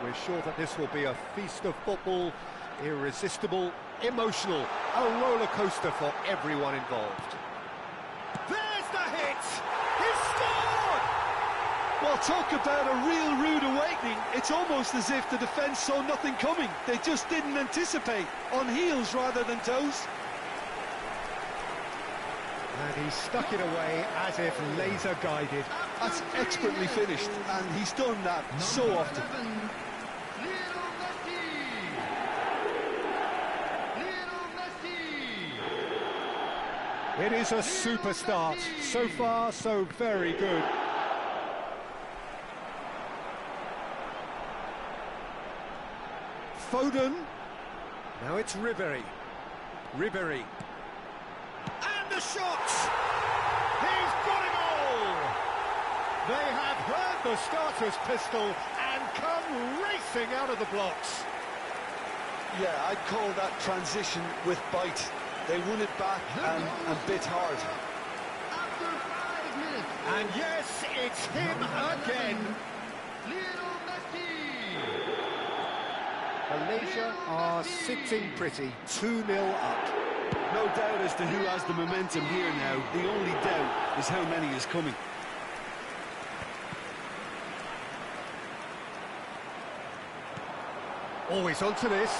We're sure that this will be a feast of football, irresistible, emotional, a roller coaster for everyone involved. There's the hit! He scored! Well, talk about a real rude awakening. It's almost as if the defence saw nothing coming. They just didn't anticipate, on heels rather than toes. And he stuck it away as if laser guided. That's expertly finished, and he's done that so often. Lionel Messi. It is a super start. So far, so very good. Foden. Now it's Ribéry. Ribéry. And the shot! He's got it all! They have heard the starter's pistol and come racing out of the blocks. Yeah, I'd call that transition with bite. They won it back and bit hard. After 5 minutes. And yes, it's him again. Lionel Messi. Malaysia are sitting pretty, 2-0 up. No doubt as to who has the momentum here now. The only doubt is how many is coming. Always onto this.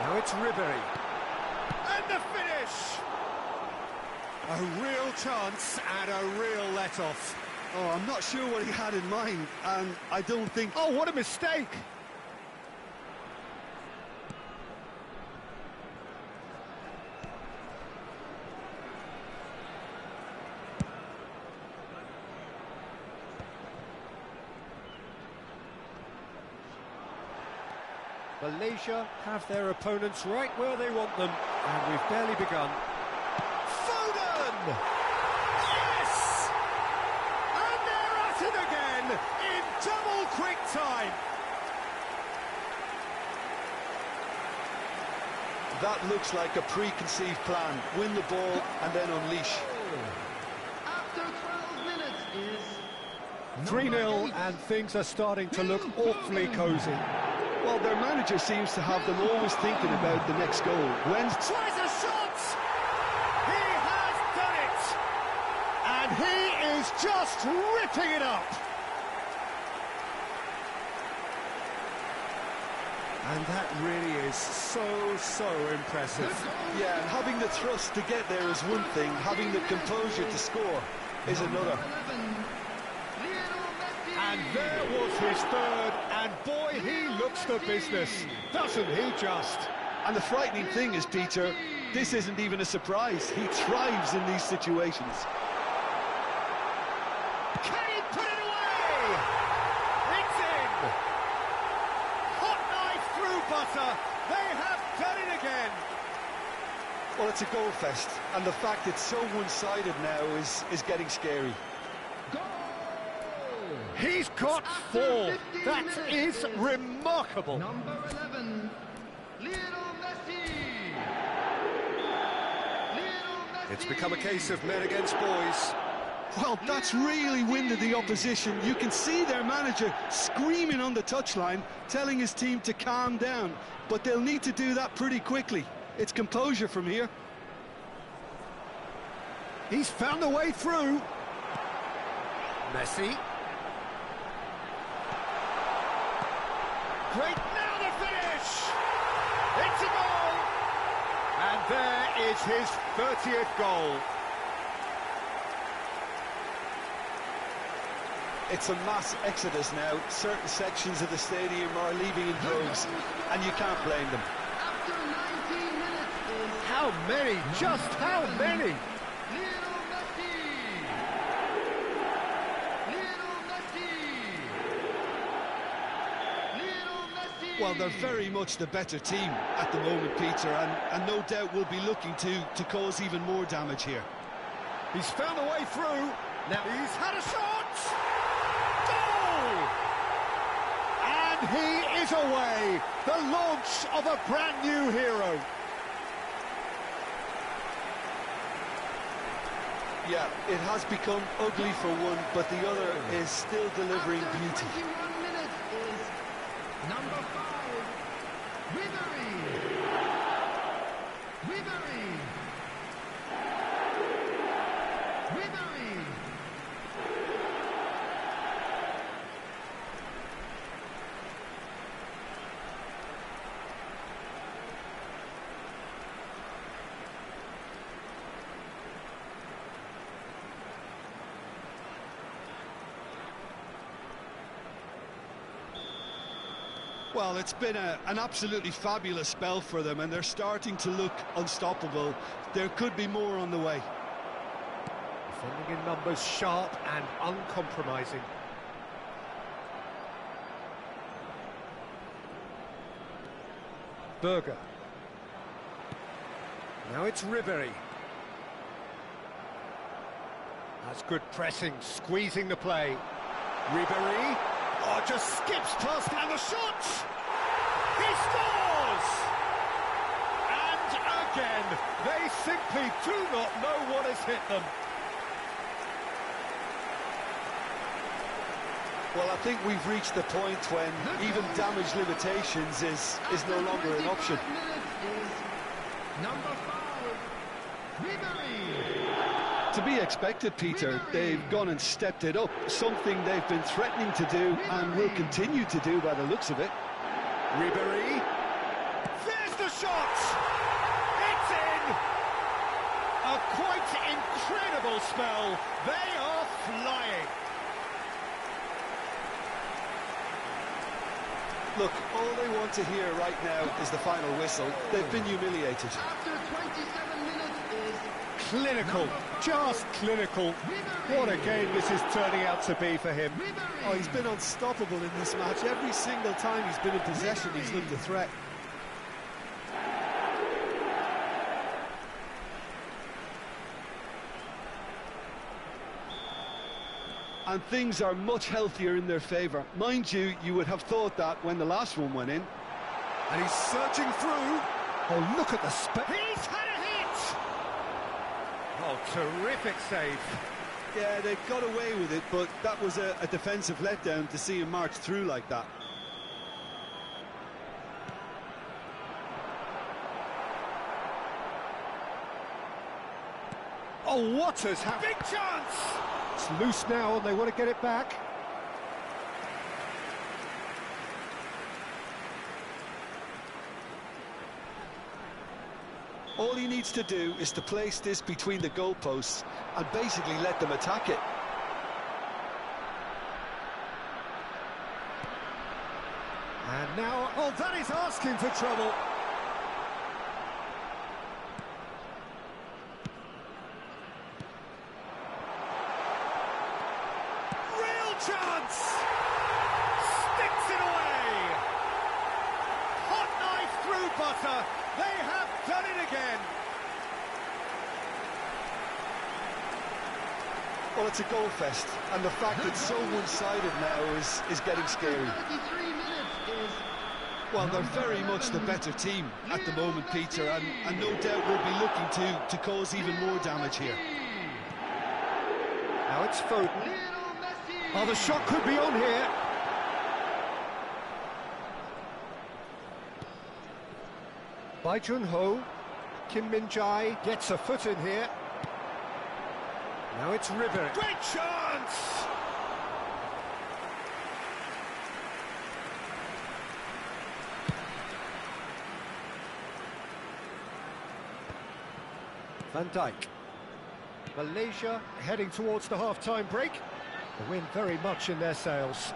Now it's Ribéry. And the finish! A real chance and a real let-off. Oh, I'm not sure what he had in mind, and I don't think... Oh, what a mistake! Malaysia have their opponents right where they want them, and we've barely begun. Foden! Yes! And they're at it again! quick time. That looks like a preconceived plan. Win the ball and then unleash. After 12 minutes is 3-0 and things are starting to look awfully cosy. Well, their manager seems to have them always thinking about the next goal. When Tries a shot! He has done it! And he is just ripping it up! And that really is so impressive. Yeah, and having the thrust to get there is one thing, having the composure to score is another. 11, Lionel Messi. And there was his third, and boy, he looks the business, doesn't he just? And the frightening thing is, Peter, this isn't even a surprise. He thrives in these situations. Can he put it away? It's in! Hot knife through butter, they have done it again! Well, it's a goal fest, and the fact it's so one-sided now is getting scary. Goal! He's got four, that is remarkable! Number 11, Lionel Messi. Lionel Messi. It's become a case of men against boys. Well, that's really winded the opposition. You can see their manager screaming on the touchline, telling his team to calm down. But they'll need to do that pretty quickly. It's composure from here. He's found a way through. Messi. Great, now the finish! It's a goal! And there is his 30th goal. It's a mass exodus now. Certain sections of the stadium are leaving in droves, and you can't blame them. After 19 minutes is How many? Just how many? Lionel Messi. Lionel Messi. Lionel Messi. Well, they're very much the better team at the moment, Peter, and no doubt will be looking to cause even more damage here. He's found a way through. Now he's had a shot. Goal! And he is away. The launch of a brand new hero. Yeah, it has become ugly for one, but the other is still delivering After beauty. 21 minutes is number 5, Ribery. Ribery. Ribery. Well, it's been an absolutely fabulous spell for them, and they're starting to look unstoppable. There could be more on the way. Defending in numbers, sharp and uncompromising. Berger. Now it's Ribery. That's good pressing, squeezing the play. Ribery. Oh, just skips past, and the shot! He scores! And again, they simply do not know what has hit them. Well, I think we've reached the point when even damage limitations is no longer an option. 25 minutes is number 5, Ribery. To be expected, Peter. They've gone and stepped it up, something they've been threatening to do and will continue to do by the looks of it. Ribery. There's the shot! It's in! A quite incredible spell. They are flying. Look, all they want to hear right now is the final whistle. They've been humiliated. After 27 minutes is Clinical, just clinical. What a game this is turning out to be for him. Oh, he's been unstoppable in this match. Every single time he's been in possession, he's looked a threat. and things are much healthier in their favour. Mind you, you would have thought that when the last one went in. And he's surging through. Oh, look at the He's had a hit! Oh, terrific save. Yeah, they got away with it, but that was a defensive letdown to see him march through like that. Oh, what has happened? Big chance! It's loose now and they want to get it back. All he needs to do is to place this between the goalposts and basically let them attack it. And now, oh, that is asking for trouble. Real chance! Sticks it away! Hot knife through butter. They have done it again. Well, it's a goal fest, and the fact it's so one-sided now is getting scary. 33 minutes is Well, they're very much the better team at the moment, Peter, and no doubt will be looking to cause even more damage here. Now it's Foden. Lionel Messi. Oh, the shot could be on here. Bai Jun-ho, Kim Min-jae gets a foot in here. Now it's Ribery. Great chance! Van Dijk. Malaysia heading towards the half-time break. The wind very much in their sails.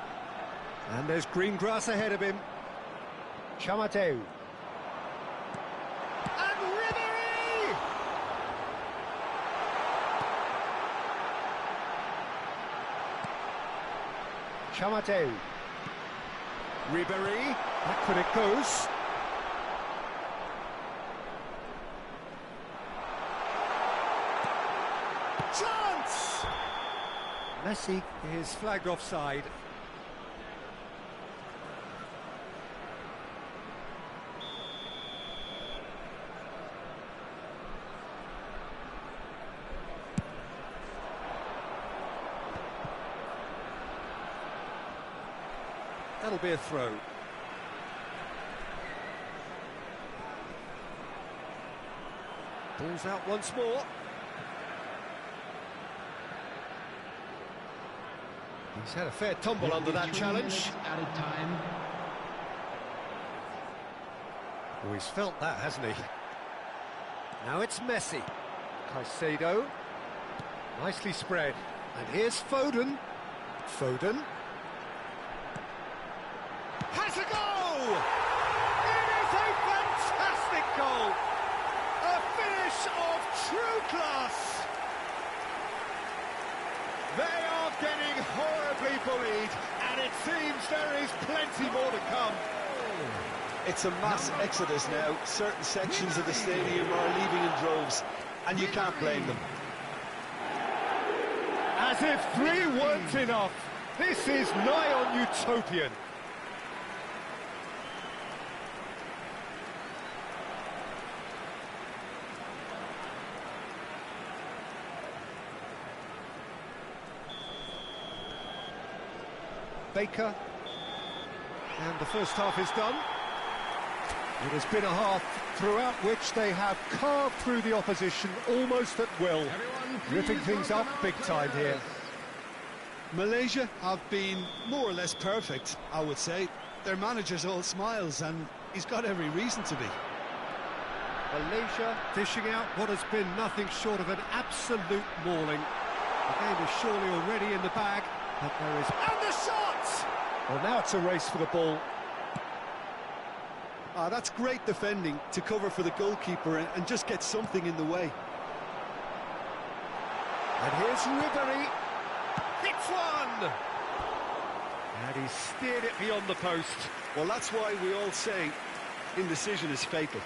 And there's green grass ahead of him. Chamateu. And Ribery! Chamateu. Ribery. Back when it goes. Chance! Messi is flagged offside. That'll be a throw. Ball's out once more. He's had a fair tumble under that challenge. Added time. Oh, he's felt that, hasn't he? Now it's Messi. Caicedo. Nicely spread. And here's Foden. Foden. Has a goal! It is a fantastic goal! A finish of true class! They are getting horribly bullied, and it seems there is plenty more to come. It's a mass exodus now. Certain sections of the stadium are leaving in droves, and you can't blame them. As if 3 weren't enough, this is nigh on utopian. Baker, and the first half is done. It has been a half throughout which they have carved through the opposition almost at will, ripping things up big time here. Malaysia have been more or less perfect, I would say. Their manager's all smiles, and he's got every reason to be. Malaysia dishing out what has been nothing short of an absolute mauling. The game is surely already in the bag, but there is... And the shot! Well, now it's a race for the ball. That's great defending to cover for the goalkeeper and just get something in the way. And here's Ribery. Hits one! And he steered it beyond the post. Well, that's why we all say indecision is fatal.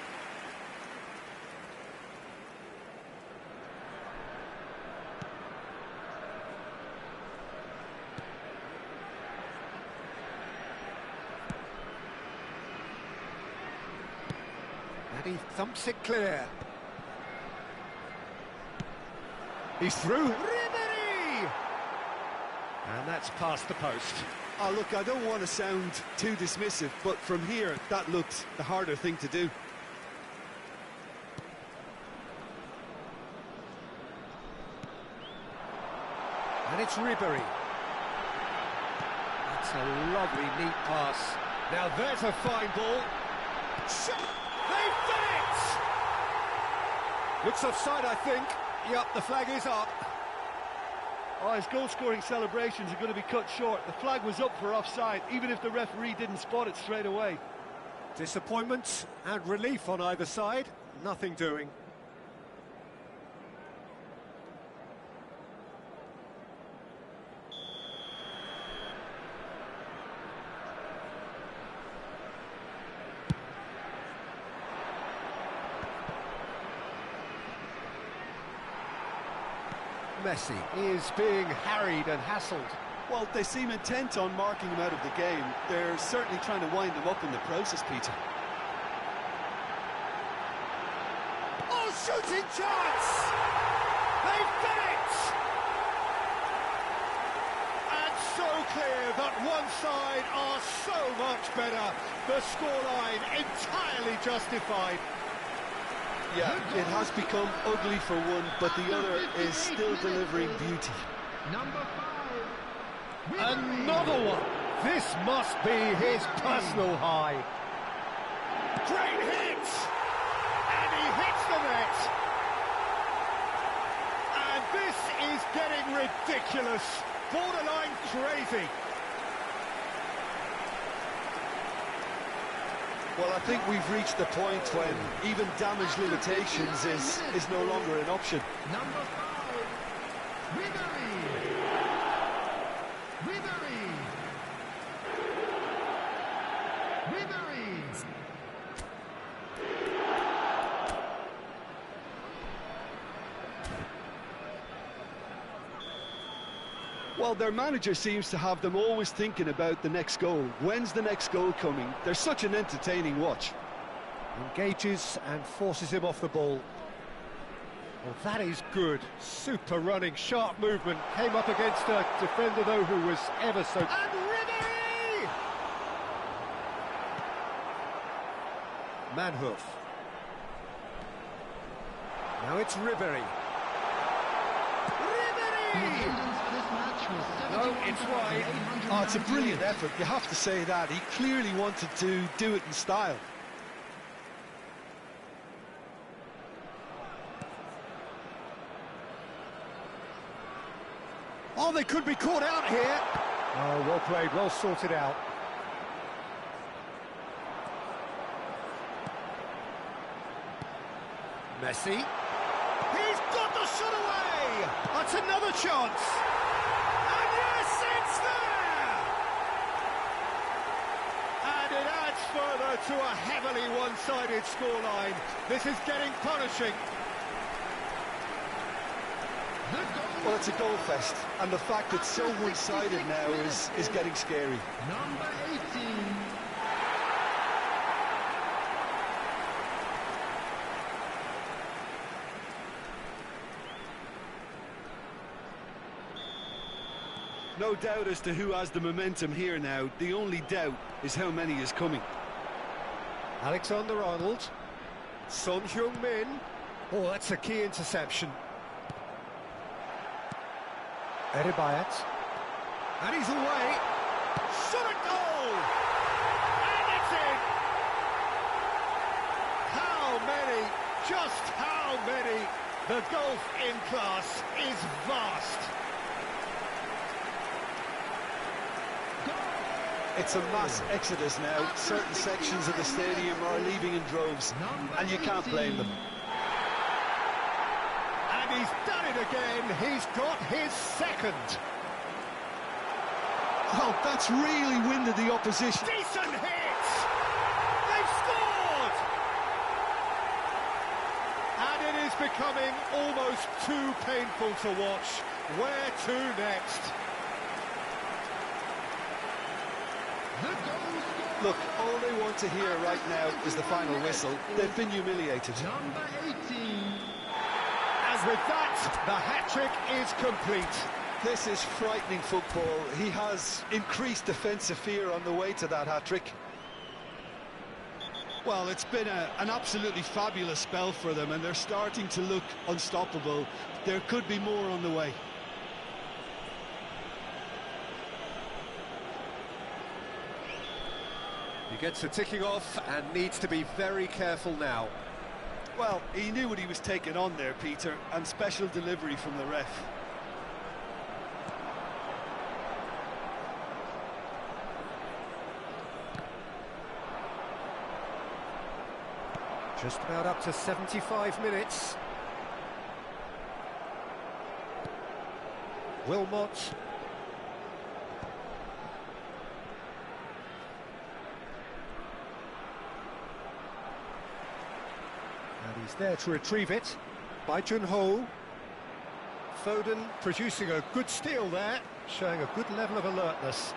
and he thumps it clear. He's through. Ribéry! And that's past the post. Oh, look, I don't want to sound too dismissive, but from here, that looked the harder thing to do. And it's Ribéry. That's a lovely, neat pass. Now there's a fine ball. They've done it! Looks offside, I think. Yep, the flag is up. Oh, his goal-scoring celebrations are going to be cut short. The flag was up for offside, even if the referee didn't spot it straight away. Disappointment and relief on either side. Nothing doing. Messi is being harried and hassled. Well, they seem intent on marking him out of the game. They're certainly trying to wind him up in the process, Peter. Oh, shooting chance! They've done it! And so clear that one side are so much better. The scoreline entirely justified. Yeah, it has become ugly for one, but the other is still delivering beauty. Number 5. Another one! This must be his personal high. Great hit! And he hits the net! And this is getting ridiculous, borderline crazy. Well, I think we've reached the point when even damage limitations is no longer an option. Number 5. Ribéry. Ribéry. Ribéry. Well, their manager seems to have them always thinking about the next goal. When's the next goal coming? They're such an entertaining watch. Engages and forces him off the ball. Well, that is good. Super running, sharp movement. Came up against a defender, though, who was ever so... And Ribéry! Manhoof. Now it's Ribéry. Ribéry! No, it's wide. Oh, it's a brilliant effort. You have to say that. He clearly wanted to do it in style. Oh, they could be caught out here. Oh, well played, well sorted out. Messi. He's got the shot away. That's another chance. And yes, it's there. And it adds further to a heavily one-sided scoreline. This is getting punishing. Well, it's a goal fest, and the fact it's so one-sided now is getting scary. Number 18. No doubt as to who has the momentum here now. The only doubt is how many is coming. Alexander-Arnold. Son Heung-min. Oh, that's a key interception. Eribayat. And he's away. Shot at goal! And it's in! How many? Just how many? The gulf in class is vast. It's a mass exodus now. Certain sections of the stadium are leaving in droves, and you can't blame them. And he's done it again. He's got his second. Oh, that's really winded the opposition. Decent hit! They've scored! And it is becoming almost too painful to watch. Where to next? The goal scorer. Look, all they want to hear right now is the final whistle. They've been humiliated. Number 18. And with that, the hat-trick is complete. This is frightening football. He has increased defensive fear on the way to that hat-trick. Well, it's been an absolutely fabulous spell for them, and they're starting to look unstoppable. There could be more on the way. He gets a ticking off and needs to be very careful now. Well, he knew what he was taking on there, Peter, and special delivery from the ref. Just about up to 75 minutes. Wilmot. And he's there to retrieve it. By Junho. Foden producing a good steal there, showing a good level of alertness.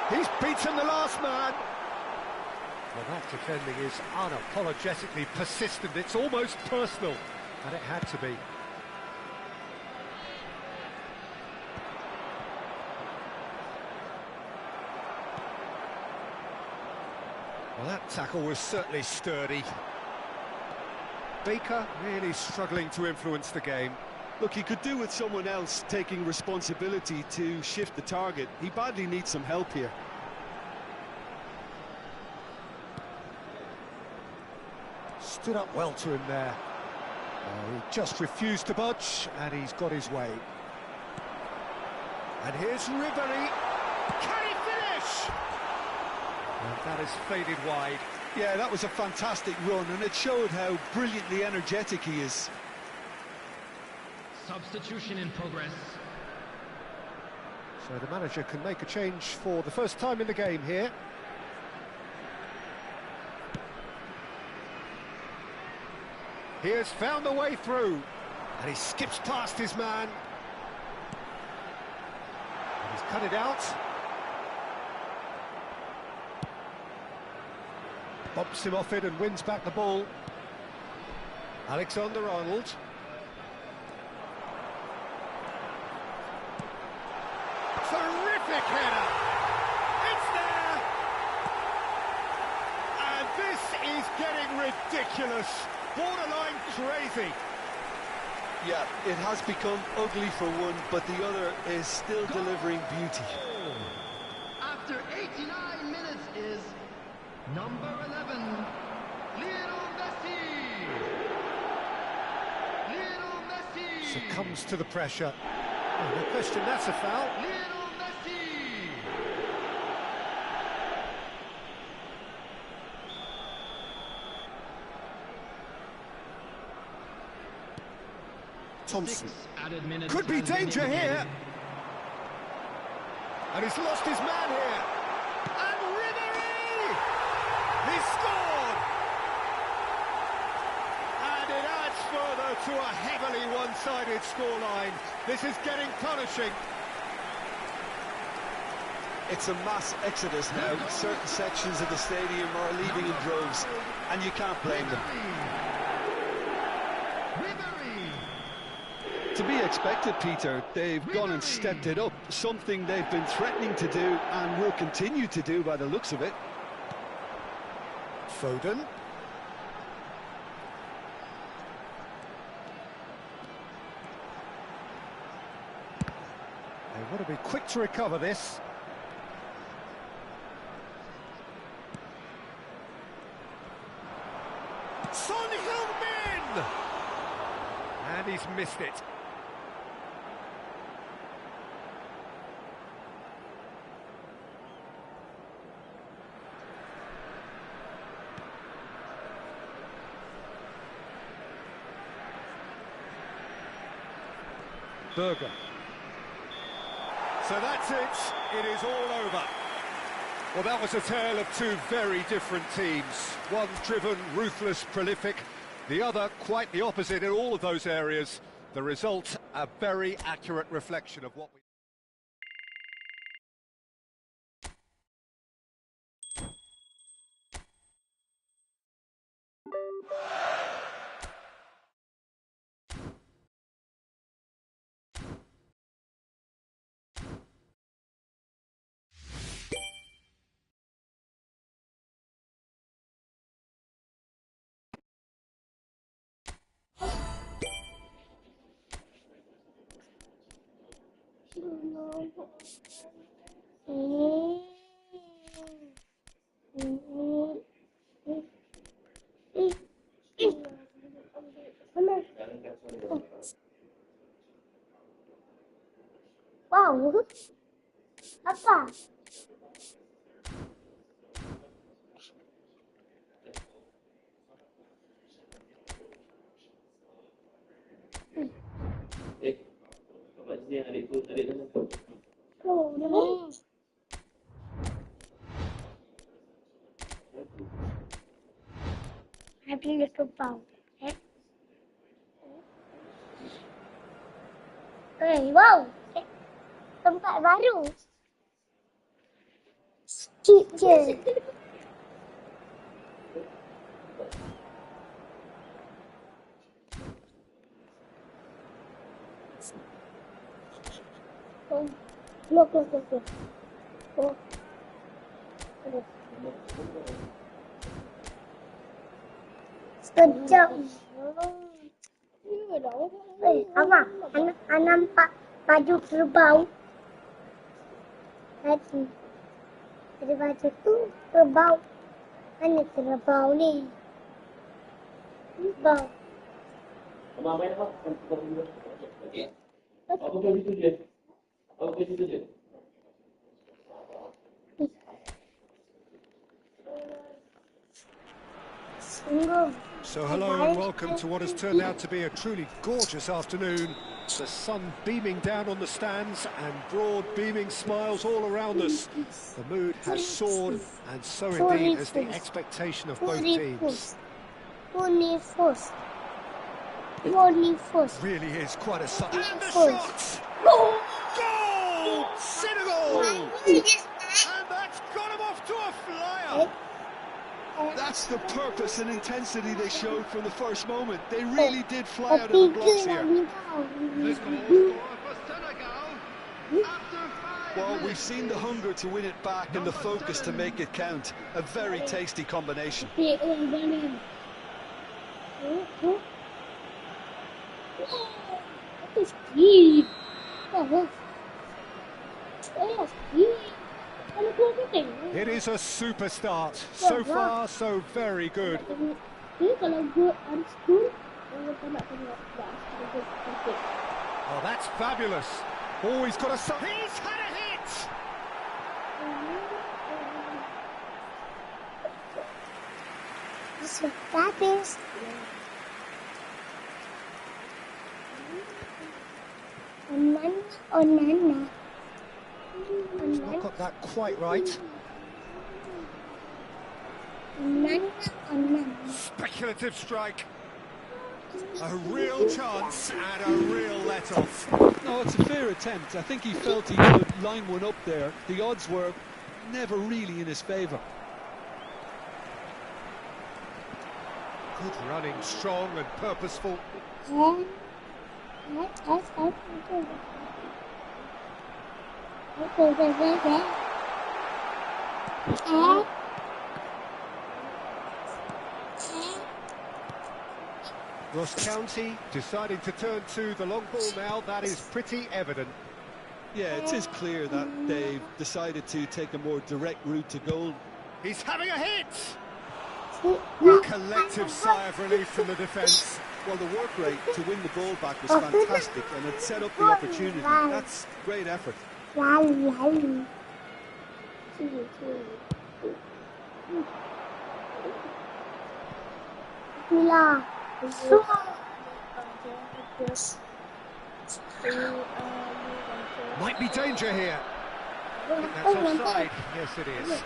He's beaten the last man. Well, that defending is unapologetically persistent. It's almost personal, and it had to be. Well, that tackle was certainly sturdy. Baker really struggling to influence the game. Look, he could do with someone else taking responsibility to shift the target. He badly needs some help here. Stood up well to him there. He just refused to budge, and he's got his way. And here's Ribery. Can he finish? And that is faded wide. Yeah, that was a fantastic run, and it showed how brilliantly energetic he is. Substitution in progress. So the manager can make a change for the first time in the game here. He has found a way through, and he skips past his man. And he's cut it out. Bumps him off it and wins back the ball. Alexander-Arnold. Terrific header! It's there! And this is getting ridiculous. Borderline crazy. Yeah, it has become ugly for one, but the other is still delivering beauty. After 89 minutes is number 11, Lionel Messi. Lionel Messi. Succumbs to the pressure. Oh, no question, that's a foul. Lionel Messi. Thompson. 6 added minutes. Could be has been danger here. indicated. And he's lost his man here. And Ribery! He scored! And it adds further to a heavily one-sided scoreline. This is getting punishing. It's a mass exodus now. Certain sections of the stadium are leaving in droves, and you can't blame them. To be expected, Peter. They've gone and stepped it up, something they've been threatening to do and will continue to do by the looks of it. Foden. They want to be quick to recover this. Son Heung-min! And he's missed it. Berger. So that's it. It is all over. Well, that was a tale of two very different teams. One driven, ruthless, prolific. The other quite the opposite in all of those areas. The result, a very accurate reflection of what we... Wow, apa? Bapak sini adikku tadi sana. Happy little bow. Wow, tempat baru. Sikit je. Look. Oh. Sekejap. Abang, anak nampak baju kerbau. Tadi. Ada baju tu kerbau. Mana kerbau ni? Kerbau. Abang main apa? Okey. Apa ke situ je? Apa ke situ je? So hello and welcome to what has turned out to be a truly gorgeous afternoon. The sun beaming down on the stands and broad beaming smiles all around us. The mood has soared and so indeed has the expectation of both teams. Really is quite a sight. And the shot! Goal! Senegal! And that's got him off to a flyer! That's the purpose and intensity they showed from the first moment. They really did fly out of the blocks here. The goal scorer for Senegal after 5 Well, we've seen the hunger to win it back and the focus to make it count. A very tasty combination. It is a super start. So far, so very good. Oh, that's fabulous. Oh, he's got a... He's had a hit! This is fabulous. Nana. Not got that quite right. Speculative strike. A real chance and a real let-off. No, it's a fair attempt. I think he felt he could line one up there. The odds were never really in his favour. Good running, strong and purposeful. Ross County deciding to turn to the long ball now. That is pretty evident. Yeah, it is clear that they've decided to take a more direct route to goal. He's having a hit! A collective sigh of relief from the defence. Well, the work rate to win the ball back was fantastic and it set up the opportunity. That's great effort. Might be danger here. I think that's offside. Yes, it is.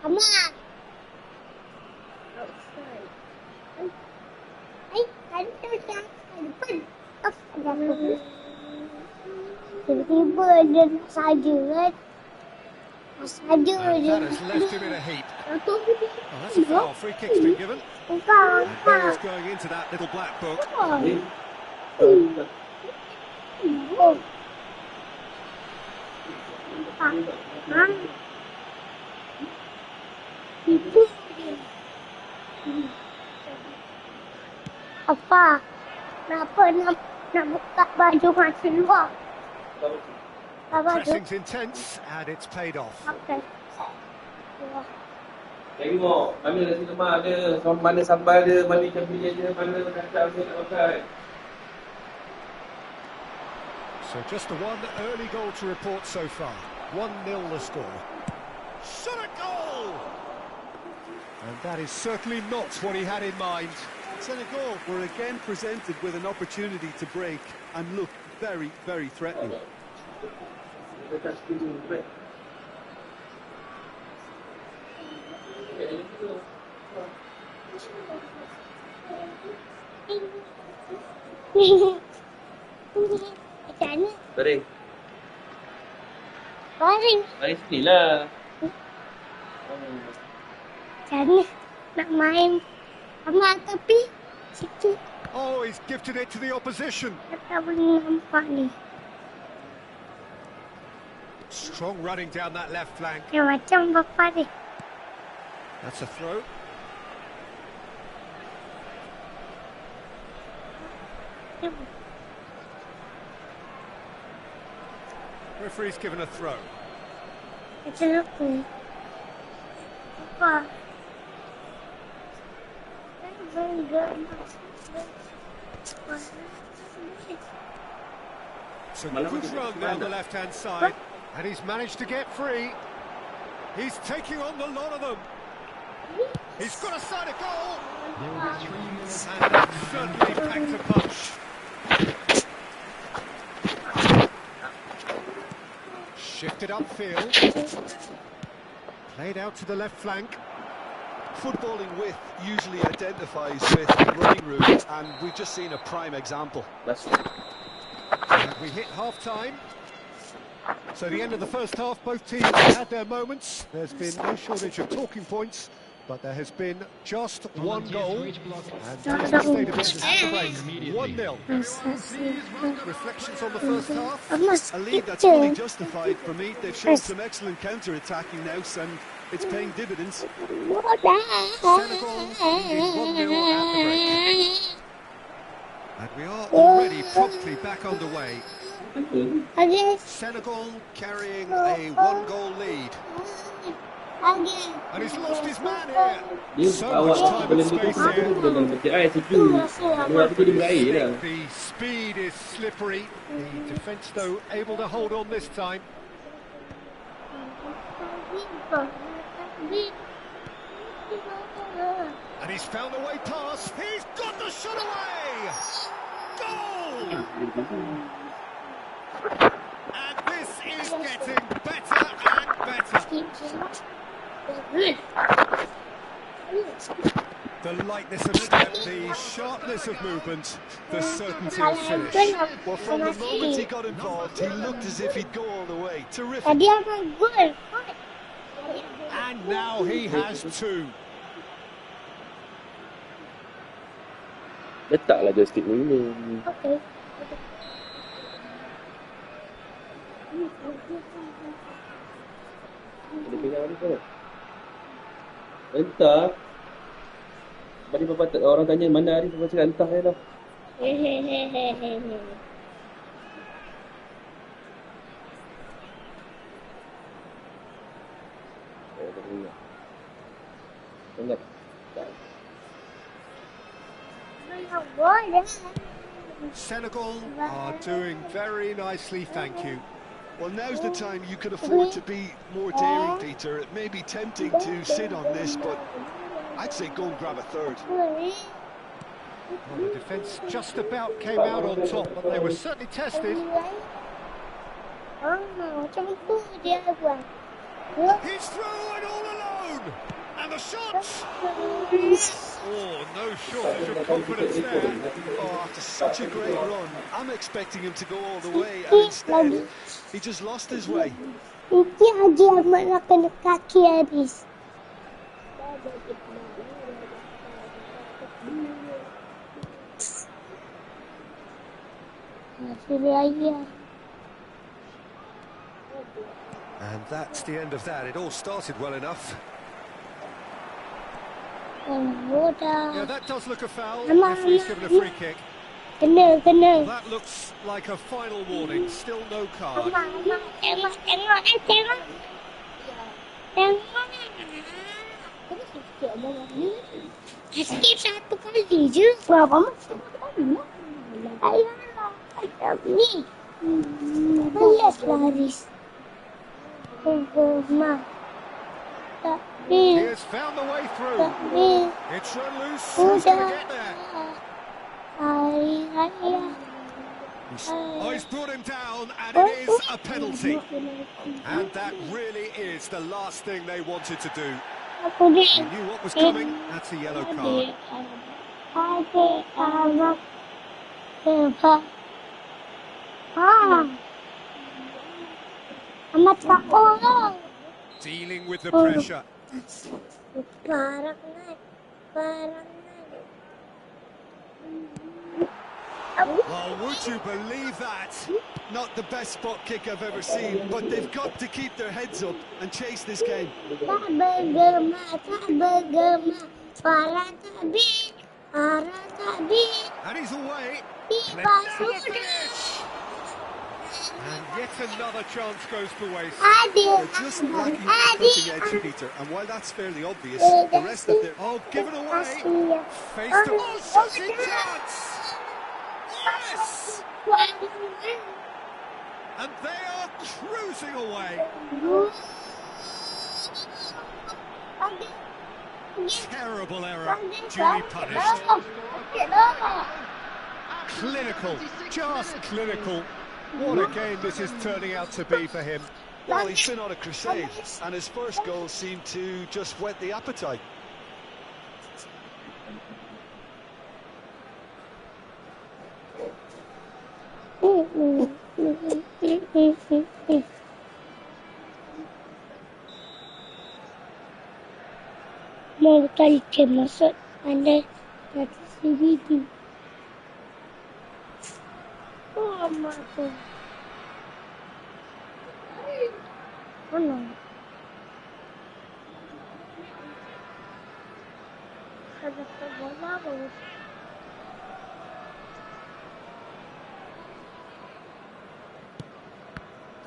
Come on. Tiba-tiba dia saja kan. Saja And dia. that has left him in a heap. Oh, that's a foul. Free kick's been given. And Bale's going into that little black book. Apa? Kenapa nak buka baju masa luar? Baju. Pressing's intense, and it's paid off. Okay. Tengok mana nasi lemak dia, mana sambal dia, mana ikan bilis dia, mana kacang dia nak pakai. So just the one early goal to report so far. 1-0 the score. Shot a goal! And that is certainly not what he had in mind. Senegal were again presented with an opportunity to break and looked very, very threatening. Macam mana? Baring. Baring. Baring sini lah. Macam mana nak main sama tepi situ? Oh, he's gifted it to the opposition. Tak boleh nampak ni. Strong running down that left flank. Dia macam bapa ni. That's a throw. Referee's given a throw. Macam apa? Bapa. Very good. So good run down the left-hand side, and he's managed to get free. He's taking on the lot of them. He's got a side of goal. And that certainly packed a punch. Shifted upfield. Played out to the left flank. Footballing width usually identifies with running room, and we've just seen a prime example. And we hit half-time. So the end of the first half, both teams had their moments. There's been no shortage of talking points, but there has been just one goal. And teams stayed a bit at the break. 1-0. Reflections on the first half. A lead that's fully justified for me. They've shown some excellent counter-attacking now, and it's paying dividends. Senegal leading 1-0 at the break. And we are already promptly back underway. Senegal carrying a one-goal lead. And he's lost his man here. So much time and space here. The speed is slippery. The defence, though, able to hold on this time. And he's found a way past. He's got the shot away! Goal! And this is getting better and better. The lightness of step, the sharpness of movement, the certainty of finish. Well, from the moment he got involved, he looked as if he'd go all the way. Terrific. And now he has two. Letaklah joystick dulu. Okay. Dia pegang ni ke? Entah. Tadi Papa orang tanya mana Arif, Papa cakap entah je lah. Ingat. Senegal are doing very nicely, thank you. Well, now's the time you could afford to be more daring, Peter. It may be tempting to sit on this, but I'd say go and grab a third. Well, the defence just about came out on top, but they were certainly tested. He's through and all alone! And the shot! Oh, no shortage of confidence there. Oh, after such a great run, I'm expecting him to go all the way, and instead, he just lost his way. And that's the end of that. It all started well enough. Yeah, that does look a foul. Referee's given a free kick. Kena. That looks like a final warning, still no card. Tengok. Escape satu kali je. Berapa masa kali? Ayolah, macam ni. Malas laris. Mak. He has found the way through. It's run loose. Who's going to get there? Oh, he's brought him down, and it is a penalty. And that really is the last thing they wanted to do. He knew what was coming. That's a yellow card. Dealing with the pressure. Oh, would you believe that? Not the best spot kick I've ever seen, but they've got to keep their heads up and chase this game. And he's away. And yet another chance goes to waste. They're just lacking the cutting edge, Peter, and while that's fairly obvious, the rest of their... Oh, given away. Face to... Oh, shooting chance! Yes! And they are cruising away. Terrible error, duly punished. Clinical, just clinical. What a game this is turning out to be for him. Well, he's been on a crusade, and his first goal seemed to just whet the appetite. Mau tarik masuk anda kata CBD. Oh, masuk. Mana? Ada bola bagus.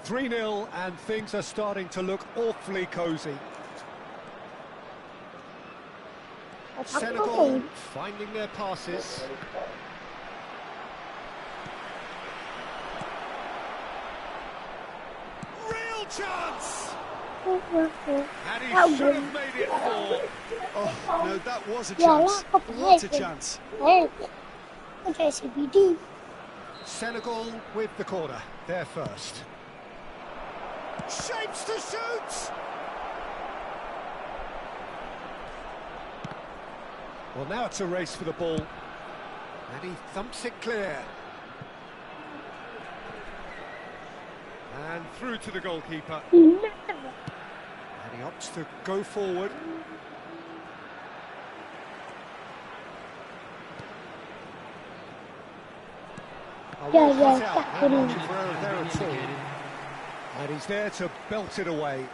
(3-0) and things are starting to look awfully cosy. Senegal finding their passes. Real chance! And he should have made it 4. Oh, no, that was a chance. What a chance. Senegal with the corner, they're first. Shapes to shoot! Well, now it's a race for the ball, and he thumps it clear. And through to the goalkeeper. And he opts to go forward. And he's there to belt it away.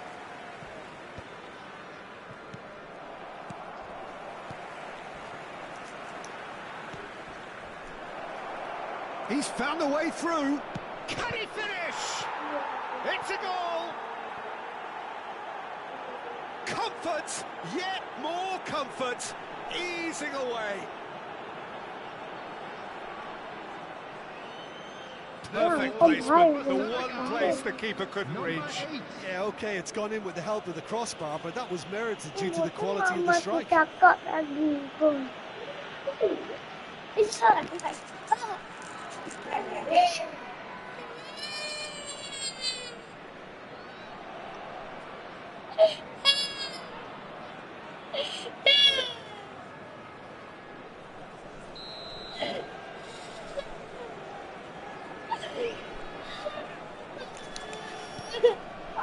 He's found a way through. Can he finish? It's a goal. Comfort, yet more comfort, easing away. Perfect placement, but the one place the keeper couldn't reach. Yeah, OK, it's gone in with the help of the crossbar, but that was merited due to the quality of the strike.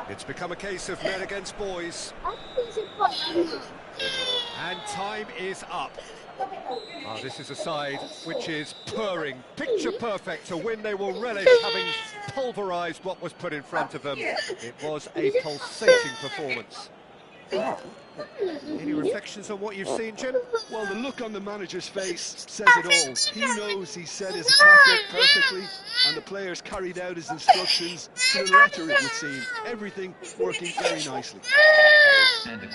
It's become a case of men against boys. And time is up. This is a side which is purring, picture perfect. To win, they will relish having pulverised what was put in front of them. It was a pulsating performance. Any reflections on what you've seen, Jim? Well, the look on the manager's face says it all. He knows he set his attack up perfectly, and the players carried out his instructions to the letter, it would seem. Everything working very nicely. And the